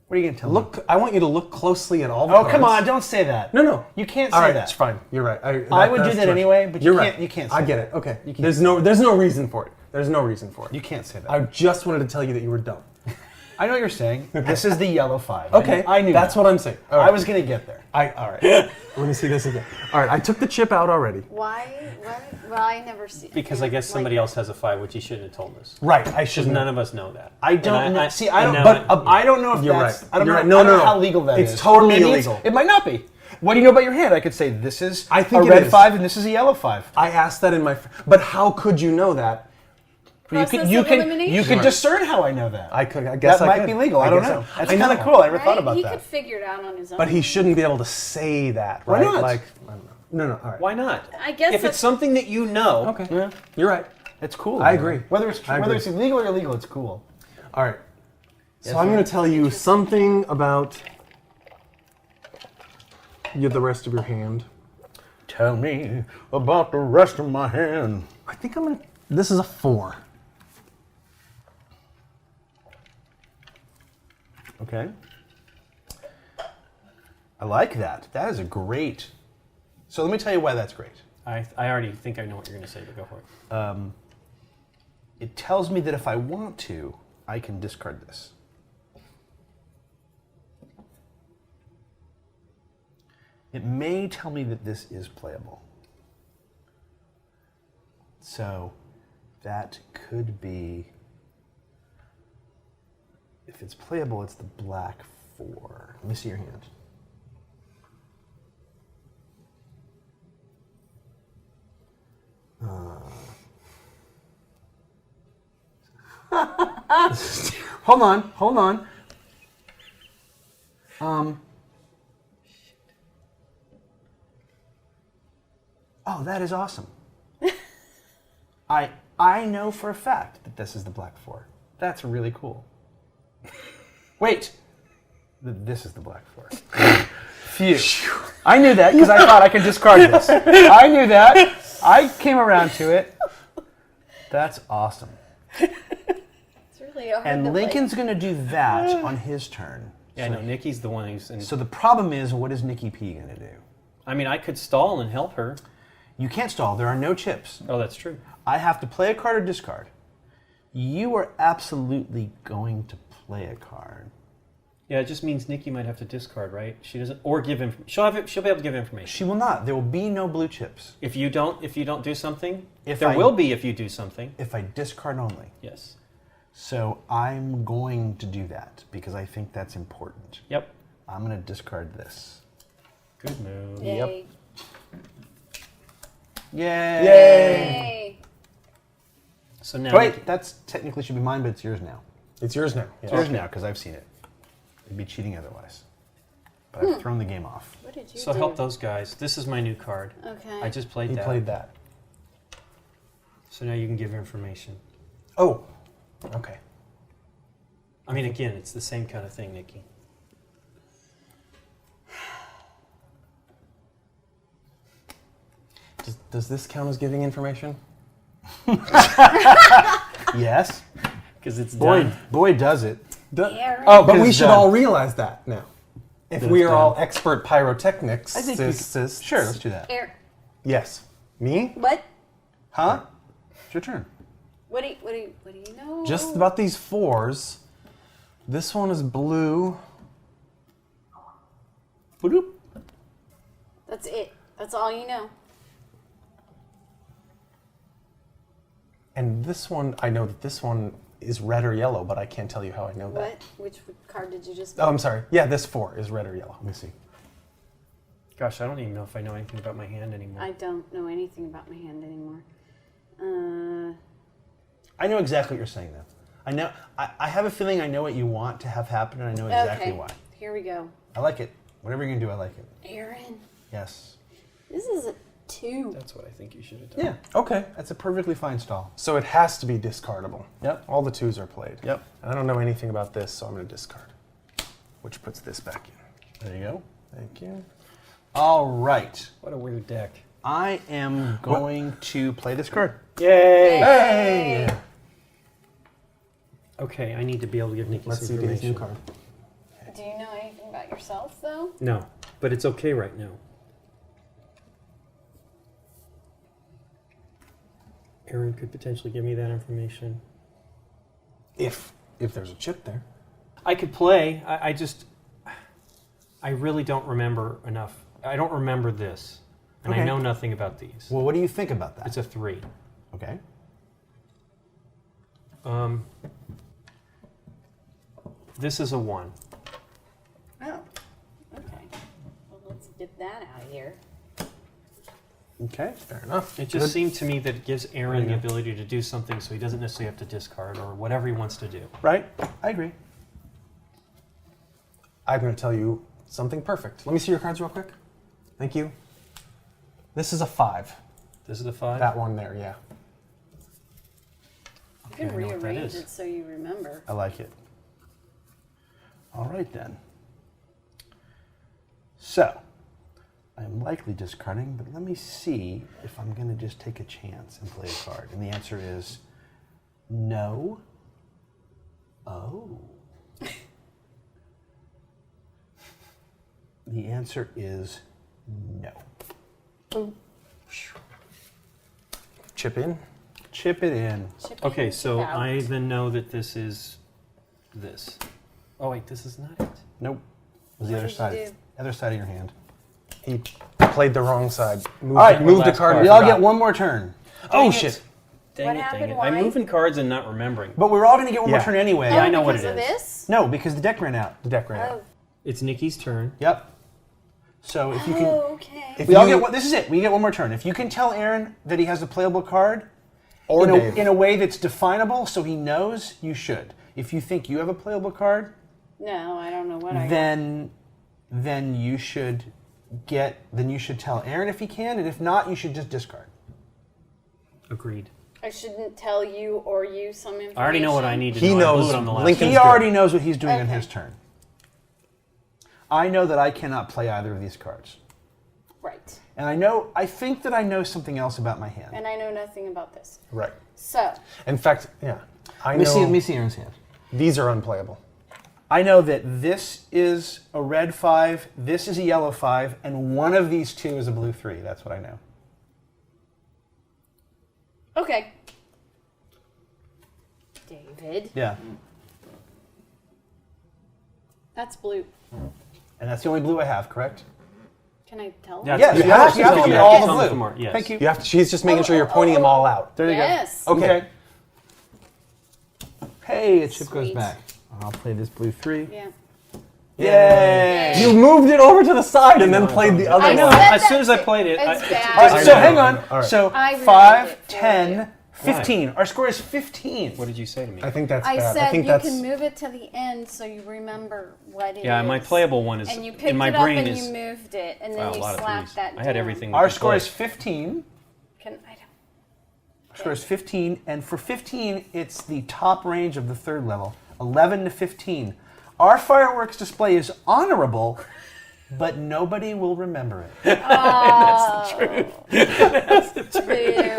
What are you gonna tell me? look. I want you to look closely at all the Oh, cards. come on! Don't say that. No. You can't All say right, that. it's fine. You're right. I would do that's that right. anyway, but You're you right. can't. You can't. Say I get that. it. Okay. You can't. There's no reason for it. There's no reason for it. You can't say that. I just wanted to tell you that you were dumb. I know what you're saying. This is the yellow 5. Okay. I knew. That's that. what I'm saying. All right. I was gonna get there. All right. Let me see this again. All right. I took the chip out already. Why? Well, I never see. Because I guess somebody else has a 5, which he shouldn't have told us. Right. I Because shouldn't. none of us know that. I don't And know. See, I and don't. now But I don't know if You're that's. right. I don't You're know. right. No, I don't no, know no. how legal that It's is. totally Maybe illegal. It might not be. What do you know about your hand? I could say this is I think a it red is. 5 and this is a yellow 5. I asked that in my. But how could you know that? Process of elimination? You can discern how I know that. I guess that I might could. be legal. I don't guess know. so. That's I kind of know. cool. I never thought Right? about He that. could figure it out on his own. But he shouldn't be able to say that, Why right? not? Like, I don't know. No, all right. Why not? I guess if it's something that you know. Okay. Yeah. You're right. It's cool. I man. agree. Whether it's I agree. illegal or illegal, it's cool. All right. So Yes, I'm sir. going to tell you something about the rest of your hand. Tell me about the rest of my hand. I think I'm going to. This is a 4. Okay. I like that. That is a great. So let me tell you why that's great. I already think I know what you're going to say, but go for it. It tells me that if I want to, I can discard this. It may tell me that this is playable. So that could be, if it's playable, it's the black 4. Let me see your hand. Hold on. Oh, that is awesome. I know for a fact that this is the black 4. That's really cool. Wait. This is the black 4. Phew. I knew that because I thought I could discard this. I knew that. I came around to it. That's awesome. It's really hard And to Lincoln's going to do that on his turn. Yeah, no, Nikki's the one who's. So the problem is, what is Nikki P going to do? I mean, I could stall and help her. You can't stall. There are no chips. Oh, that's true. I have to play a card or discard. You are absolutely going to play a card. Yeah, it just means Nikki might have to discard, right? She doesn't, or give information. She'll be able to give information. She will not. There will be no blue chips If you don't do something, If there I- will be if you do something. if I discard only. Yes. So I'm going to do that because I think that's important. Yep. I'm going to discard this. Good move. play. Yay. Yay! Yay. So now, Wait, that's technically should be mine, but it's yours now. It's yours now. It's yours now because I've seen it. It'd be cheating otherwise. But I've thrown the game off. What did you so do? help those guys. This is my new card. Okay. I just played He that. played that. So now you can give information. Oh. Okay. I mean, again, it's the same kind of thing, Nikki. Does this count as giving information? Yes. Because it's Boy, done. boy does it. Aaron. Oh, but Because we it's should done. all realize that now. If That we it's are all done. expert pyrotechnics, I think we could, sure, let's do that. Yes. Me? What? Huh? It's your turn. What do you know? Just about these 4s. This one is blue. Bloop. That's it. That's all you know. And this one, I know that this one is red or yellow, but I can't tell you how I know that. What? Which card did you just? Oh, I'm sorry. Yeah, this 4 is red or yellow. Let me see. Gosh, I don't even know if I know anything about my hand anymore. I don't know anything about my hand anymore. I know exactly what you're saying, though. I know. I have a feeling I know what you want to have happen, and I know exactly Okay. why. Here we go. I like it. Whatever you're gonna do, I like it. Aaron, Yes. this is a 2. That's what I think you should have done. Yeah. Okay. That's a perfectly fine stall. So it has to be discardable. Yep. All the 2s are played. Yep. And I don't know anything about this, so I'm going to discard. Which puts this back in. There you go. Thank you. All right. What a weird deck. I am going to play this card. Yay! Hey! Okay, I need to be able to give Nikki Let's see some if he gets information. new card. Do you know anything about yourself, though? No, but it's okay right now. Aaron could potentially give me that information. If there's a chip there. I could play. I really don't remember enough. I don't remember this. And I Okay. know nothing about these. Well, what do you think about that? It's a 3. Okay. Oh. This is a 1. Okay. Well, let's get that out of here. Okay. Fair enough. It just Good. seemed to me that it gives Aaron the ability to do something so he doesn't necessarily have to discard or whatever he wants to do. Right? I agree. I'm going to tell you something perfect. Let me see your cards real quick. Thank you. This is a 5. This is a 5? That one there, yeah. You can I know what that rearrange is. it so you remember. I like it. All right, then. So, I'm likely discarding, but let me see if I'm going to just take a chance and play a card. And the answer is no. Oh. The answer is no. Chip in. Chip it in. Chip Okay, in, so chip out. I then know that this is this. Oh wait, this is not it. Nope. It was the What other did you side. do? Other side of your hand. He played the wrong side. Moved, All right, moved a last card. card. We all get one more turn. Oh, Dang shit. it. Dang What it, happened? dang it. Why? I'm moving cards and not remembering. But we're all going to get one more Yeah. turn anyway. Yeah, I know what because it of is. this? No, because the deck ran out. The deck ran out. Oh, It's Nikki's turn. Yep. So if you can, okay. If we all you- get one. This is it. We get one more turn. If you can tell Aaron that he has a playable card, Or in Dave. a way that's definable, so he knows, you should. If you think you have a playable card, No, I don't know what I got. then you should tell Aaron if he can, and if not, you should just discard. Agreed. I shouldn't tell you or you some information. I already know what I need to He know. I blew knows it on the last Lincoln's He good. already knows what he's doing on Okay. his turn. I know that I cannot play either of these cards. Right. And I think that I know something else about my hand. And I know nothing about this. Right. So, In fact, yeah. I Let know me see Aaron's hand. these are unplayable. I know that this is a red 5, this is a yellow 5, and one of these two is a blue 3. That's what I know. okay. David. Yeah. That's blue. And that's the only blue I have, correct? Can I tell? Yeah, Yes, you you have have to to tell give me. me all Tell me the for blue. more, yes. Thank you. You have to. She's just making sure you're pointing them all out. There you Yes. go. Okay. Hey, a chip goes Sweet. back. I'll play this blue 3. Yeah. Yay! You moved it over to the side and then played the other I one. said As soon that as I too. played it, It's I- bad. All right, I so know. hang on. All right. So I read 5, it for 10, 15. Our score is 15. What did you say to me? I think that's I bad. said I think you that's can move it to the end so you remember what it is. Yeah, my playable one is And you picked in my it up brain and is you moved it, and then wow, a you lot of slapped threes. that I had down. everything. we Our could score play. is 15. I don't. Our score is 15, and for 15, it's the top range of the third level, 11 to 15. Our fireworks display is honorable, but nobody will remember it. That's the truth.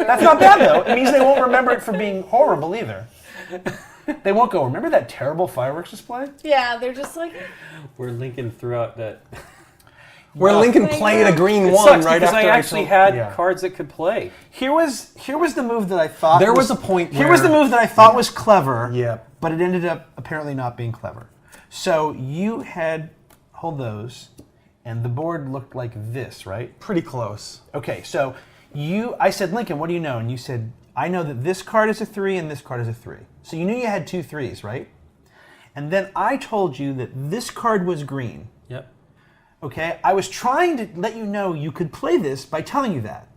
That's not bad, though. It means they won't remember it for being horrible either. They won't go, remember that terrible fireworks display? Yeah, they're just like, Where Lincoln threw out that. where Lincoln I played know. a green It one sucks right because after I actually told- had Yeah. cards that could play. Here was the move that I thought There was a point Here was the where- move that I thought was clever. Yeah. But it ended up apparently not being clever. So you had hold those, and the board looked like this, right? Pretty close. Okay, so I said, Lincoln, what do you know? And you said, I know that this card is a 3 and this card is a 3. So you knew you had 2 3s, right? And then I told you that this card was green. Yep. Okay, I was trying to let you know you could play this by telling you that.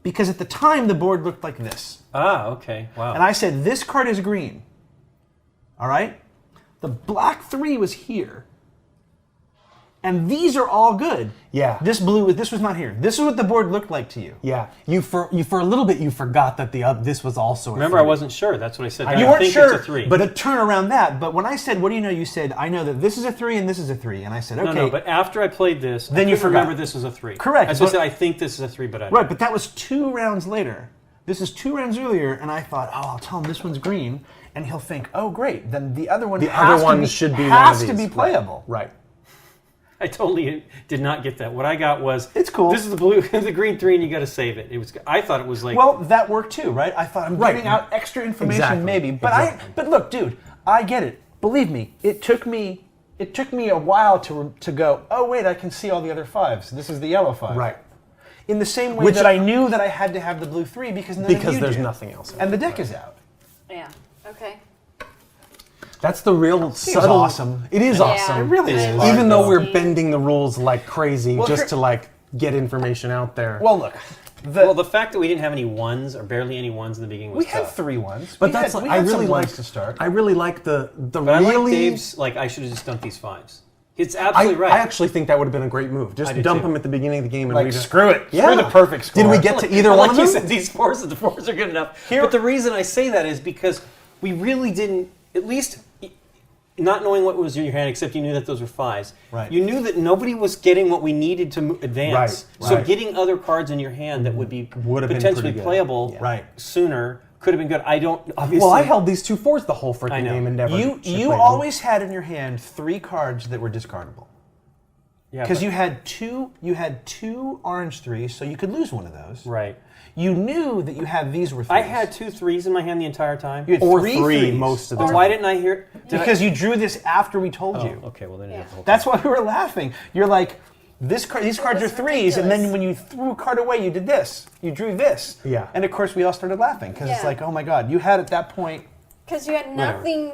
Because at the time, the board looked like this. Ah, okay. Wow. And I said, this card is green. All right? The black 3 was here. And these are all good. Yeah. This was not here. This is what the board looked like to you. Yeah. You for a little bit you forgot that this was also a Remember, three. I wasn't sure. That's what I said. You I weren't think sure, it's a 3. but a turn around that. But when I said, what do you know? You said, I know that this is a 3 and this is a 3. And I said, okay. No, but after I played this, Then I you couldn't forgot. remember this was a 3. Correct, That's what I but- said. I think this is a 3, but I Right, but that was 2 rounds later. This is 2 rounds earlier, and I thought, oh, I'll tell him this one's green, and he'll think, oh, great, then the other one should be one has of to these. be playable. Right. I totally did not get that. What I got was It's cool. This is the blue, the green 3, and you got to save it. It was. I thought it was like. Well, that worked too, right? I thought I'm Right. giving out extra information, Exactly. maybe, but Exactly. but look, dude, I get it. Believe me, it took me a while to go. Oh wait, I can see all the other 5s. This is the yellow 5. Right. In the same way Which- that I knew that I had to have the blue 3 because none of you Because there's did. nothing else. And the deck is out. yeah, okay. That's the real subtle. awesome. It is Yeah, awesome. it really is. Even though we're Interesting. bending the rules like crazy Well, just here- to like get information out there. Well, look, Well, the fact that we didn't have any ones or barely any ones in the beginning was we had tough. 3 ones. but we that's had, we I had really some like ones to start. I really like the But I really. like Dave's. Like I should have just dumped these 5s. It's absolutely right. I actually think that would have been a great move. Just I do dump too. them at the beginning of the game and like, we just screw it. Yeah. Screw the perfect score. Did we get to either Well, one like of you them? said, the 4s are good enough. But the reason I say that is because we really didn't, at least not knowing what was in your hand, except you knew that those were 5s. Right. You knew that nobody was getting what we needed to advance. Right, So right. getting other cards in your hand that would be Would have been potentially pretty good. playable Yeah. Right. sooner could have been good. I don't, obviously. Well, I held these 2 4s the whole I freaking know. game and never. You played them. always had in your hand 3 cards that were discardable. Yeah, Because but- you had two orange 3s, so you could lose one of those. Right. You knew that you had these were 3s. I had 2 3s in my hand the entire time. You had Or 3 3 3s. most of the Then time. why didn't I hear? Did Because you drew this after we told I, you. oh, okay, well then you Yeah. have the whole That's why we were laughing. You're like, these cards are was 3s, and then ridiculous. when you threw a card away, you did this. You drew this. Yeah. And of course, we all started laughing because it's Yeah. like, oh my god, you had at that point. Because you had Whatever. nothing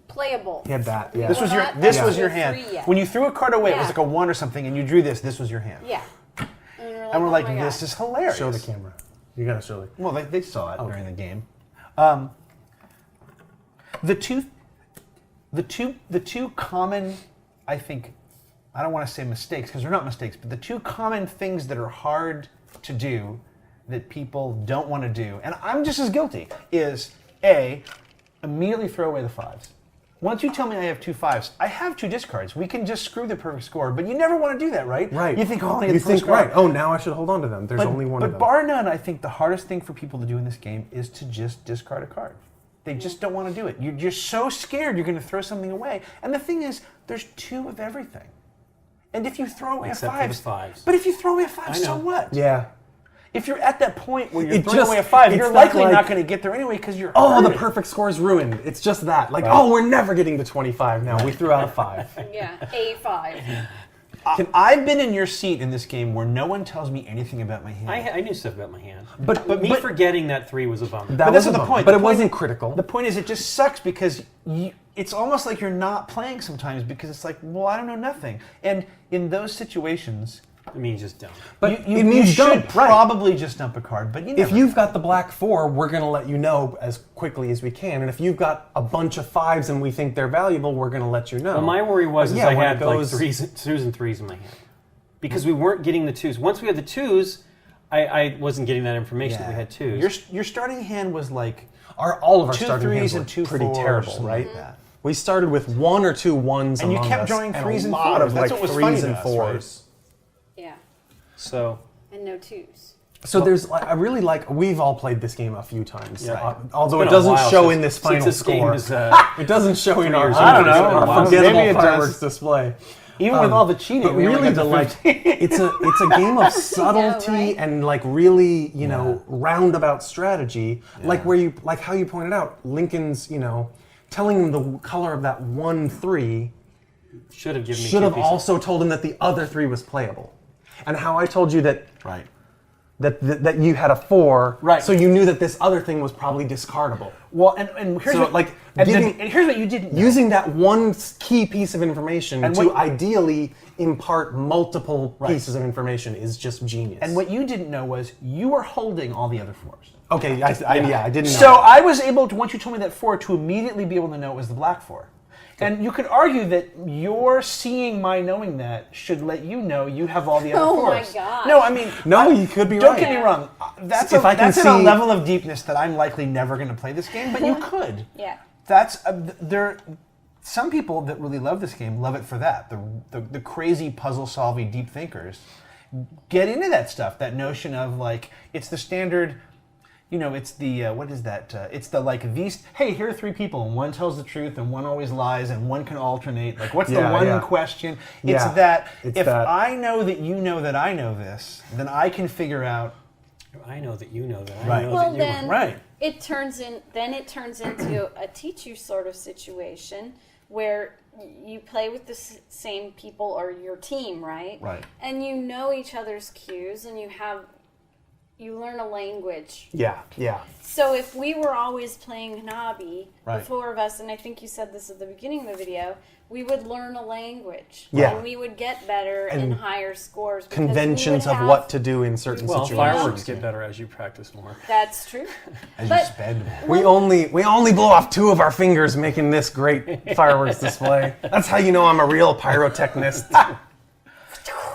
playable. He had that. Yeah. This We're was your not this up was to your 3 hand. yet. When you threw a card away, it was Yeah. like a 1 or something, and you drew this. This was your hand. Yeah. And And we're like, oh my this God. is hilarious. Show the camera. You gotta show the. Well, they saw it Okay. during the game. The two common, I think, I don't want to say mistakes because they're not mistakes, but the 2 common things that are hard to do that people don't want to do, and I'm just as guilty, is A, immediately throw away the 5s. Once you tell me I have 2 5s, I have 2 discards. We can just screw the perfect score, but you never want to do that, right? Right. You think, oh, I only have You the perfect think score. right. Oh, now I should hold on to them. There's only one But of them. bar none, I think the hardest thing for people to do in this game is to just discard a card. They just don't want to do it. You're so scared you're going to throw something away. And the thing is, there's 2 of everything. And if you throw away Except a for the 5s, 5s. but if you throw away a 5, I so know. what? Yeah. If you're at that point where you're It throwing just- away a 5, it's you're that, likely like- not going to get there anyway because you're Oh, the hurting. perfect score is ruined. It's just that. Like, Right. oh, we're never getting to 25 now. We threw out a 5. Yeah, A5. I've been in your seat in this game where no one tells me anything about my hand. I knew stuff about my hand. But- me but- forgetting that 3 was a bummer. That But was that's a the bummer. point. But The it point- wasn't critical. The point is, it just sucks because it's almost like you're not playing sometimes because it's like, well, I don't know nothing. And in those situations, I mean, just dumb. But you it means should dump, right. probably just dump a card. But you never If you've got the black 4, we're going to let you know as quickly as we can. And if you've got a bunch of 5s and we think they're valuable, we're going to let you know. Well, my worry was But is yeah, I when had it goes- like 2s and 3s in my hand. Because we weren't getting the 2s. Once we had the 2s, I wasn't getting that information that we had 2s. Your starting hand was like all of our 2 starting 3s hands and were 2 pretty 4s, terrible, something right? like that. We started with 1 or 2 1s And you among kept us, drawing 3s and a lot 4s. of That's like what was funny 3s to and us, 4s. Yeah, So, and no 2s. So there's, like, I really like. We've all played this game a few times, Yeah. although It's it been a doesn't while show since- in this since final this game score. is, It doesn't show in our, years old. I don't know. our Wow. forgettable Maybe it does. fireworks display. Even with all the cheating, But we only really, got the to like, 15. it's a game of subtlety right? and like really, roundabout strategy. Like how you pointed out, Lincoln's, telling him the color of that 1 3 should have given me should 2 have pieces. also told him that the other 3 was playable, and how I told you that Right. that you had a 4, Right. so you knew that this other thing was probably discardable. Well, and here's So, what like, and giving- here's what you didn't know. Using that one key piece of information And to what- ideally impart multiple Right. pieces of information is just genius. And what you didn't know was you were holding all the other 4s. Okay, I didn't know. So I was able to, once you told me that 4, to immediately be able to know it was the black 4. And you could argue that your seeing my knowing that should let you know you have all the other Oh my 4s. gosh. No, I mean, No, you could be don't right. get me wrong. That's If I can that's at a see- level of deepness that I'm likely never going to play this game, but you could. Yeah. That's there. Some people that really love this game love it for that. The crazy puzzle solving deep thinkers get into that stuff. That notion of like it's the standard. It's the what is that? It's the like these. Hey, here are 3 people, and one tells the truth, and one always lies, and one can alternate. Like, what's the Yeah, one yeah. question? Yeah, It's that it's if that. I know that you know that I know this, then I can figure out. I know that you know that I Right. know Well, that you then Right. it turns into a teach you sort of situation where you play with the same people or your team, right? Right. And you know each other's cues, and you have you learn a language. Yeah. So if we were always playing Hanabi, Right. the four of us, and I think you said this at the beginning of the video, we would learn a language. Yeah. And we would get better and higher scores. because we Conventions would of have- what to do in certain Well, situations. fireworks get better as you practice more. That's true. As But- you spend. We only blow off 2 of our fingers making this great fireworks display. That's how you know I'm a real pyrotechnist.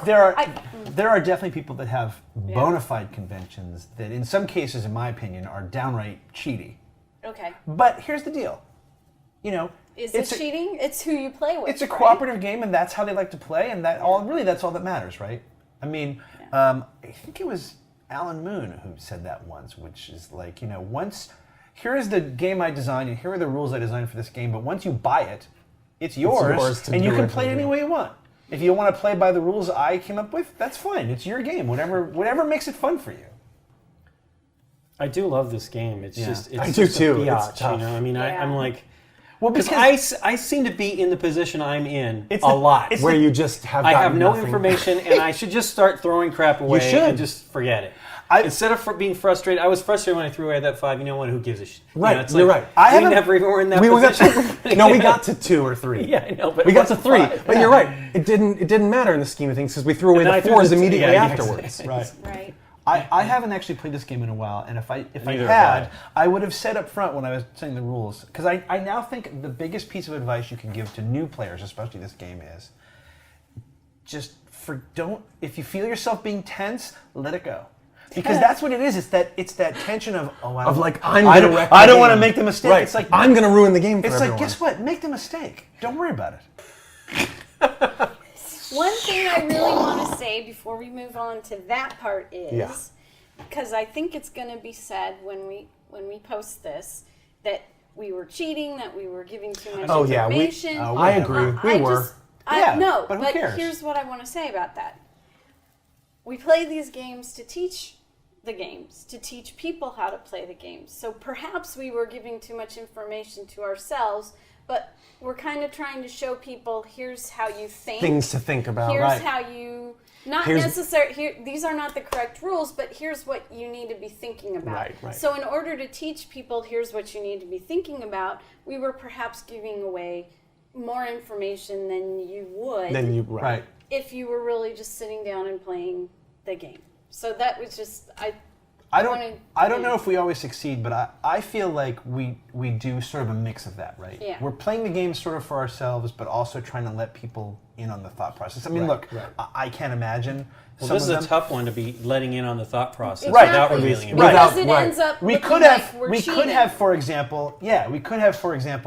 There are definitely people that have bona fide conventions that, in some cases, in my opinion, are downright cheaty. Okay. But here's the deal, Is it cheating? It's who you play with. It's a right? cooperative game, and that's how they like to play, and that's all that matters, right? I mean, I think it was Alan Moon who said that once, which is like, here is the game I designed, and here are the rules I designed for this game, but once you buy it, it's yours to and you do can it, play it any yeah. way you want. If you want to play by the rules I came up with, that's fine. It's your game. Whatever makes it fun for you. I do love this game. It's Yeah. just, it's I do just too. a biatch, It's tough. I mean, Yeah. I'm like, Well, because I seem to be in the position I'm in a lot. Where you just have I have gotten no nothing. information, and I should just start throwing crap away should. and just forget it. Instead of being frustrated, I was frustrated when I threw away that 5. You know what? Who gives a shit? Right, It's you're like, right. We never even were in that We got position. we got to 2 or 3. Yeah, I know, but we got to it 3. wasn't 5. But you're right. It didn't matter in the scheme of things because we threw away And then the I threw 4s the- immediately yeah, afterwards. exactly. Right. I haven't actually played this game in a while, and if I Neither had, have I would have said up front when I was saying the rules, because I now think the biggest piece of advice you can give to new players, especially this game, is just if you feel yourself being tense, let it go. Because that's what it is. It's that tension of I don't want to make the mistake. Right. It's like I'm going to ruin the game for it's everyone. like, guess what? Make the mistake. Don't worry about it. One thing I really want to say before we move on to that part Yeah. is, because I think it's going to be said when we post this, that we were cheating, that we were giving too much Oh, yeah, information. I agree. We were. No, but who but cares? here's what I want to say about that. We play these games to teach the games, to teach people how to play the games. So perhaps we were giving too much information to ourselves, but we're kind of trying to show people, here's how you think. Things to think about. Here's Right. how you, not Here's- necessarily, these are not the correct rules, but here's what you need to be thinking about. Right. So in order to teach people, here's what you need to be thinking about, we were perhaps giving away more information than you would Then you Right. if you were really just sitting down and playing the game. So that was just, I wanted don't to- know if we always succeed, but I feel like we do sort of a mix of that, right? Yeah. We're playing the game sort of for ourselves, but also trying to let people in on the thought process. I mean, look, I can't imagine. Well, some this is of a them, tough one to be letting in on the thought process Right. without Exactly. revealing it. Because Without- it right. ends up We looking could like have, we're we cheating. could have, for example,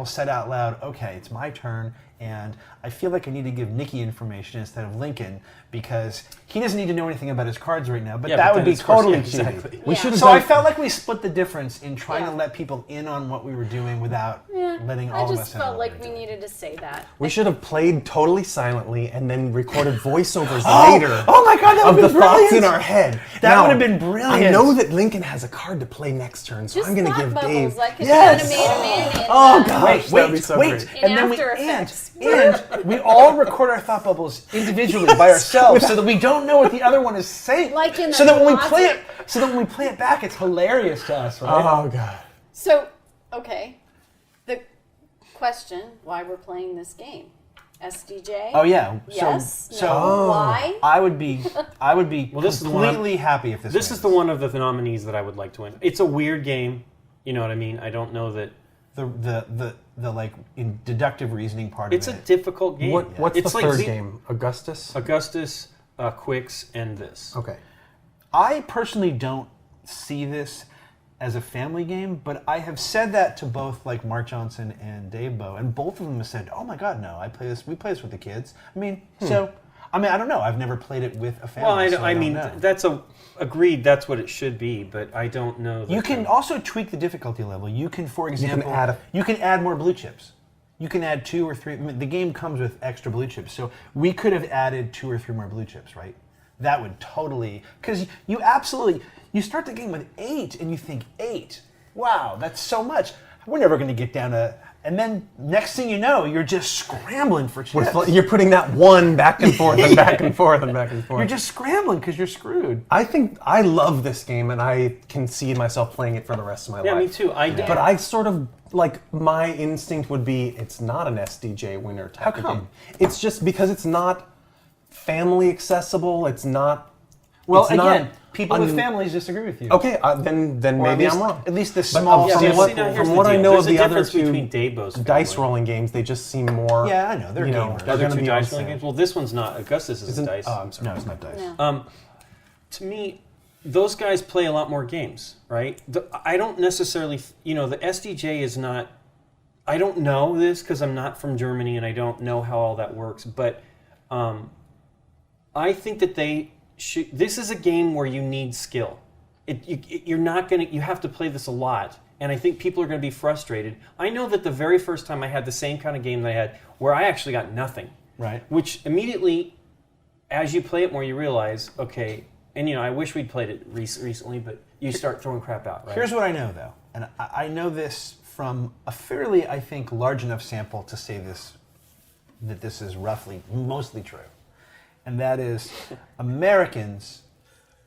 said out loud, okay, it's my turn, and I feel like I need to give Nikki information instead of Lincoln because he doesn't need to know anything about his cards right now. But Yeah, that but would then be it's course- totally yeah, cheating. exactly. We Yeah. should have So done. I felt like we split the difference in trying to Yeah. let people in on what we were doing without letting I all of us just in on felt what like we we were doing. needed to say that. We should have played totally silently and then recorded voiceovers Oh, later. oh my God, that of would the be thoughts brilliant. in our head. That Now, would have been brilliant. I know that Lincoln has a card to play next turn, so Just I'm going to thought give bubbles, Dave. like a Yes. animated man in Oh, God. Wait, that'd be so wait, great. In and then After we Effects. and we all record our thought bubbles individually by ourselves, so that we don't know what the other one is saying. Like in so the that when we closet. play it, back, it's hilarious to us, right? Oh, God. So, okay, the question, why we're playing this game. SDJ? Oh yeah. Yes? So No? Why? I would be Well, this is the one I'm- completely happy if this. This is the one of the nominees that I would like to win. It's a weird game. You know what I mean? I don't know that. the like in deductive reasoning part It's of a it. difficult game. What's it's the like third game? Augustus? Augustus, Quicks, and this. Okay. I personally don't see this as a family game, but I have said that to both like Mark Johnson and Dave Bow, and both of them have said, "Oh my God, no! We play this with the kids." I mean, I don't know. I've never played it with a family. Well, so I don't mean, know. that's agreed. That's what it should be, but I don't know. That You can also tweak the difficulty level. You can, for example, you can add more blue chips. You can add 2 or 3. I mean, the game comes with extra blue chips, so we could have added 2 or 3 more blue chips, right? That would totally, because you start the game with 8 and you think 8. Wow, that's so much. We're never going to get down to And then next thing you know, you're just scrambling for chips. You're putting that one back and forth and back and forth and back and forth. You're just scrambling because you're screwed. I think I love this game, and I can see myself playing it for the rest of my life. Yeah, me too. But I sort of, like, my instinct would be it's not an SDJ winner type How of come? game. It's just because it's not family accessible. It's not. Well, it's again, not people with families disagree with you. Okay, then Or maybe at least, I'm wrong. At least the But, small. Yeah, from but what, see, now here's from the what I deal. know There's of the a other difference two between Dabo's dice family. rolling games, they just seem more. Yeah, I know. They're gamers. The other gonna two be dice on rolling sale. games. Well, this one's not. Augustus is a dice. Oh, I'm sorry. No, it's not dice. No. To me, those guys play a lot more games, right? I don't necessarily, the SDJ is not. I don't know this because I'm not from Germany and I don't know how all that works. But I think that they should. This is a game where you need skill. You're not gonna. You have to play this a lot, and I think people are going to be frustrated. I know that the very first time I had the same kind of game that I had, where I actually got nothing. Right. Which immediately, as you play it more, you realize, okay. And I wish we'd played it recently, but you start throwing crap out, right? Here's what I know, though, and I know this from a fairly, I think, large enough sample to say that this is mostly true, and that is Americans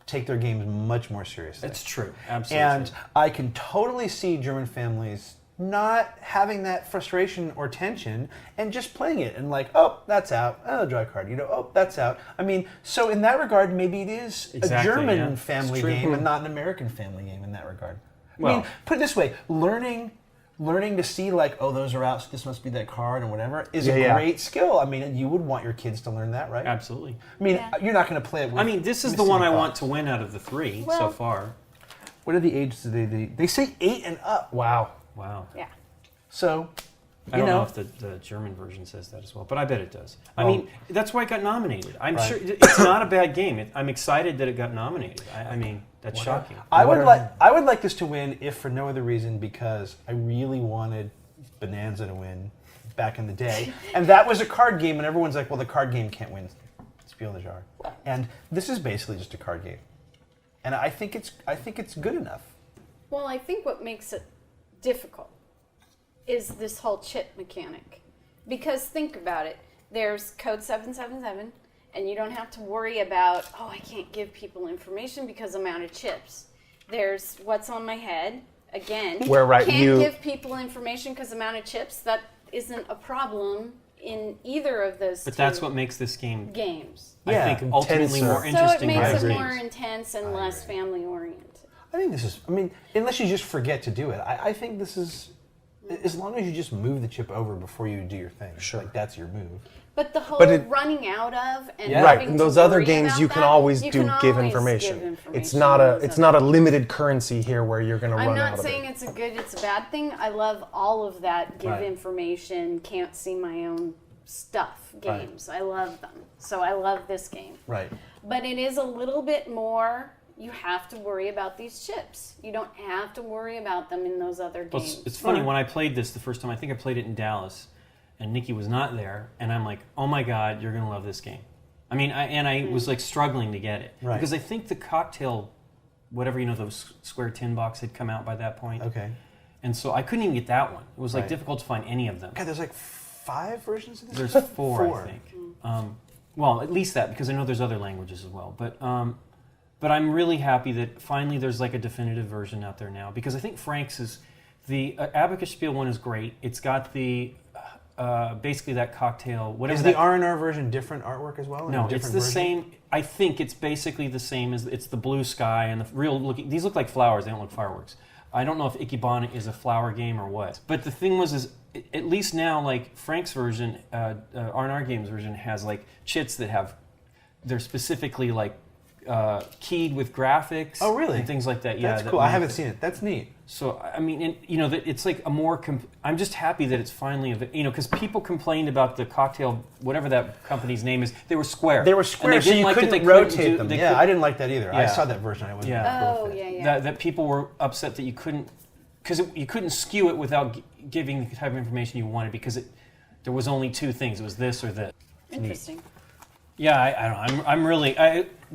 take their games much more seriously. It's true, absolutely. And I can totally see German families not having that frustration or tension and just playing it and like, oh, that's out. Oh, draw a card. Oh, that's out. I mean, so in that regard, maybe it is Exactly, a German yeah. family It's true. game and not an American family game in that regard. I Well- mean, put it this way, learning to see like, oh, those are out, so this must be that card and whatever is a Yeah. great skill. I mean, you would want your kids to learn that, right? Absolutely. I mean, Yeah. you're not going to play it with This is the missing one I thoughts. want to win out of the three so Well- far. What are the ages they say 8 and up. Wow. Wow. Yeah. So, I don't know if the German version says that as well, but I bet it does. I mean, that's why it got nominated. I'm Right. sure it's not a bad game. I'm excited that it got nominated. I mean, that's shocking. I would like this to win if for no other reason because I really wanted Bonanza to win back in the day, and that was a card game, and everyone's like, well, the card game can't win Spiel the Jahres, and this is basically just a card game, and I think it's good enough. Well, I think what makes it difficult is this whole chip mechanic. Because think about it. There's code 777, and you don't have to worry about, oh, I can't give people information because I'm out of chips. There's what's on my head. Again, Where, right, can't you- give people information because I'm out of chips. That isn't a problem in either of those But two that's what makes this game, games. Yeah, I think, ultimately intenser. more So it interesting. makes than it games. more intense and less family oriented. I think this is. I mean, unless you just forget to do it, I think this is. As long as you just move the chip over before you do your thing, like that's your move. But the whole But it- running out of and Yeah. Right, having in to those other worry games about you can that, always you give can always information. give It's information not in a those it's other not a games. limited currency here where you're going to I'm run out not of saying it. it's a good, it's a bad thing. I love all of that. Give Right. information, can't see my own stuff Right. games. I love them. So I love this game. Right. But it is a little bit more. You have to worry about these chips. You don't have to worry about them in those other Well, games. it's funny, when I played this the first time, I think I played it in Dallas, and Nikki was not there, and I'm like, oh my God, you're going to love this game. I mean, I was like struggling to get it. Right. Because I think the cocktail, whatever, those square tin box had come out by that point. Okay. And so I couldn't even get that one. It was like Right. difficult to find any of them. God, there's like 5 versions of this. There's four, Four. I think. Well, at least that, because I know there's other languages as well. But I'm really happy that finally there's like a definitive version out there now, because I think Frank's is the AbacusSpiele one is great. It's got the basically that cocktail. Whatever Is that, the R&R version different artwork as well? No, it's the same. I think it's basically the same as it's the blue sky and the real looking. These look like flowers. They don't look fireworks. I don't know if Ikebana is a flower game or what. But the thing is at least now, like Frank's version, R&R Games version has like chits that have, they're specifically like keyed with graphics. Oh, really? And things like that. Yeah, That's that cool. I make haven't it- seen it. That's neat. So I mean, that it's like a more. I'm just happy that it's finally, because people complained about the cocktail, whatever that company's name is. They were square. They were square, And they so didn't you like that couldn't they couldn't rotate do- them. they Yeah, couldn't- I didn't like that either. I Yeah. saw that version. I wasn't Yeah. cool Oh, with it. yeah, yeah. That people were upset that you couldn't, because you couldn't skew it without giving the type of information you wanted, because there was only two things. It was this or this. Interesting. Yeah, I don't know. I'm really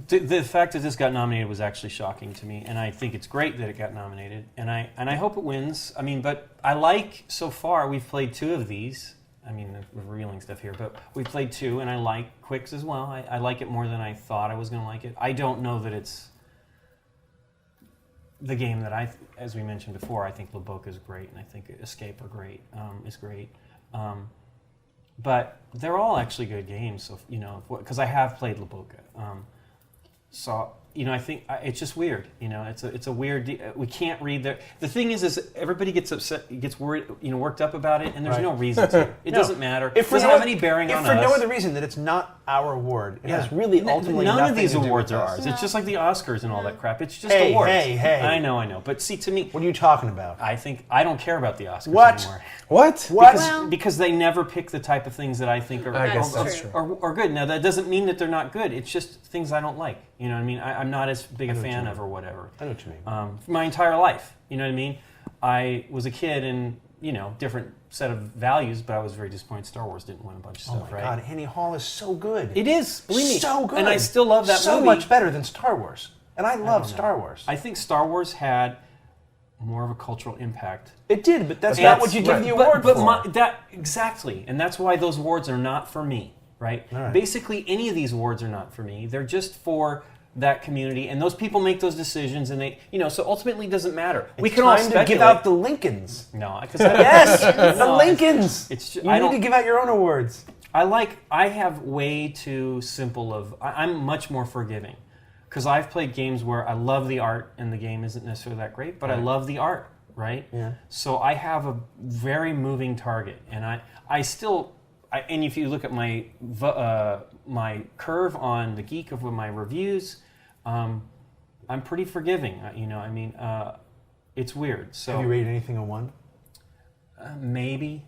the fact that this got nominated was actually shocking to me, and I think it's great that it got nominated, and I hope it wins. I mean, but I like so far we've played 2 of these. I mean, we're revealing stuff here, but we played 2, and I like Quicks as well. I like it more than I thought I was going to like it. I don't know that it's the game that as we mentioned before, I think La Boca is great, and I think Escape are great. Is great. But they're all actually good games, so because I have played La Boca. So I think it's just weird. It's a weird. We can't read the thing is everybody gets upset, gets worried, worked up about it, and there's no reason to. It doesn't matter. It doesn't have any bearing on us. If for no other reason that it's not our award, it has really ultimately none of these nothing to do awards with are us. ours. It's just like the Oscars and all that crap. It's just Hey, awards. hey. I know. But see, to me, What are you talking about? I think I don't care about the Oscars What? anymore. What? Because they never pick the type of things that I think are, I guess that's are good. Now, that doesn't mean that they're not good. It's just things I don't like. You know what I mean? I'm not as big a fan of or whatever. I know what you mean. For my entire life. You know what I mean? I was a kid and, different set of values, but I was very disappointed Star Wars didn't win a bunch of Oh stuff, my right? God, Annie Hall is so good. It is. Believe me. So good. And I still love that so movie. much better than Star Wars. And I love don't know. Star Wars. I think Star Wars had more of a cultural impact. It did, but that's And not what you give the award for. Exactly, and that's why those awards are not for me, right? All right. Basically, any of these awards are not for me. They're just for that community, and those people make those decisions, and they, so ultimately it doesn't matter. We It's can all time speculate. to give out the Lincolns. No, because Yes, the Lincolns. It's just, You I need don't. to give out your own awards. I have way too simple of. I'm much more forgiving, because I've played games where I love the art and the game isn't necessarily that great, but I love the art, right? Yeah. So I have a very moving target, and and if you look at my my curve on the Geek of my reviews, I'm pretty forgiving. It's weird. So Have you rated anything a 1? maybe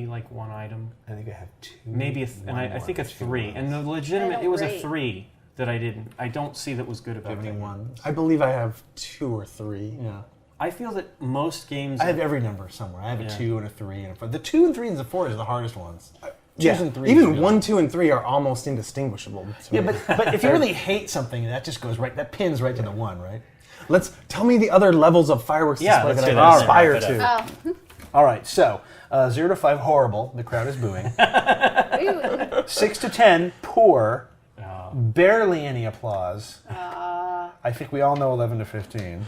like one item, I think I have 2. maybe I think a 3, and the legitimate it was a rate. 3 that I don't see that was good about Do you have that. any 1s? I believe I have 2 or 3. Yeah. I feel that most games. I have every number somewhere. I have a Yeah. 2 and a 3 and a 4. The 2 and 3 and the 4 is the hardest ones. Yeah, 2s and 3s even really- 1, 2, and 3 are almost indistinguishable. to Yeah, me. but if you really hate something, that just goes right. That pins right to the 1, right? Tell me the other levels of fireworks Yeah, display let's that do I that. aspire Wrap it to. Oh. All right. So 0 to 5, horrible. The crowd is booing. Ooh. 6 to 10, poor. Oh. Barely any applause. I think we all know 11 to 15.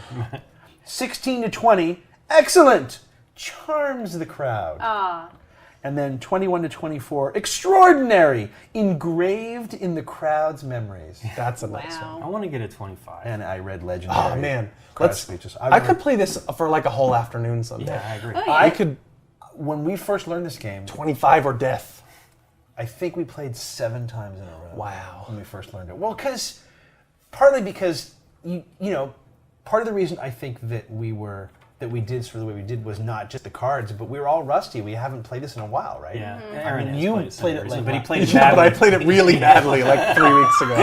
16 to 20, excellent. Charms the crowd. And then 21 to 24, extraordinary. Engraved in the crowd's memories. That's a nice one. I Wow. want to get a 25. And I read legendary. Oh man, crowd speeches. I could play this for like a whole afternoon someday. Yeah, I agree. Oh, yeah. I could When we first learned this game, 25 or death. I think we played 7 times in a row. Wow. When we first learned it. Well, partly because part of the reason I think that we did sort of the way we did was not just the cards, but we were all rusty. We haven't played this in a while, right? Yeah, Mm-hmm. Aaron has you played it played it recently, like but he last- played it Yeah, but I badly. played it really badly like 3 weeks ago.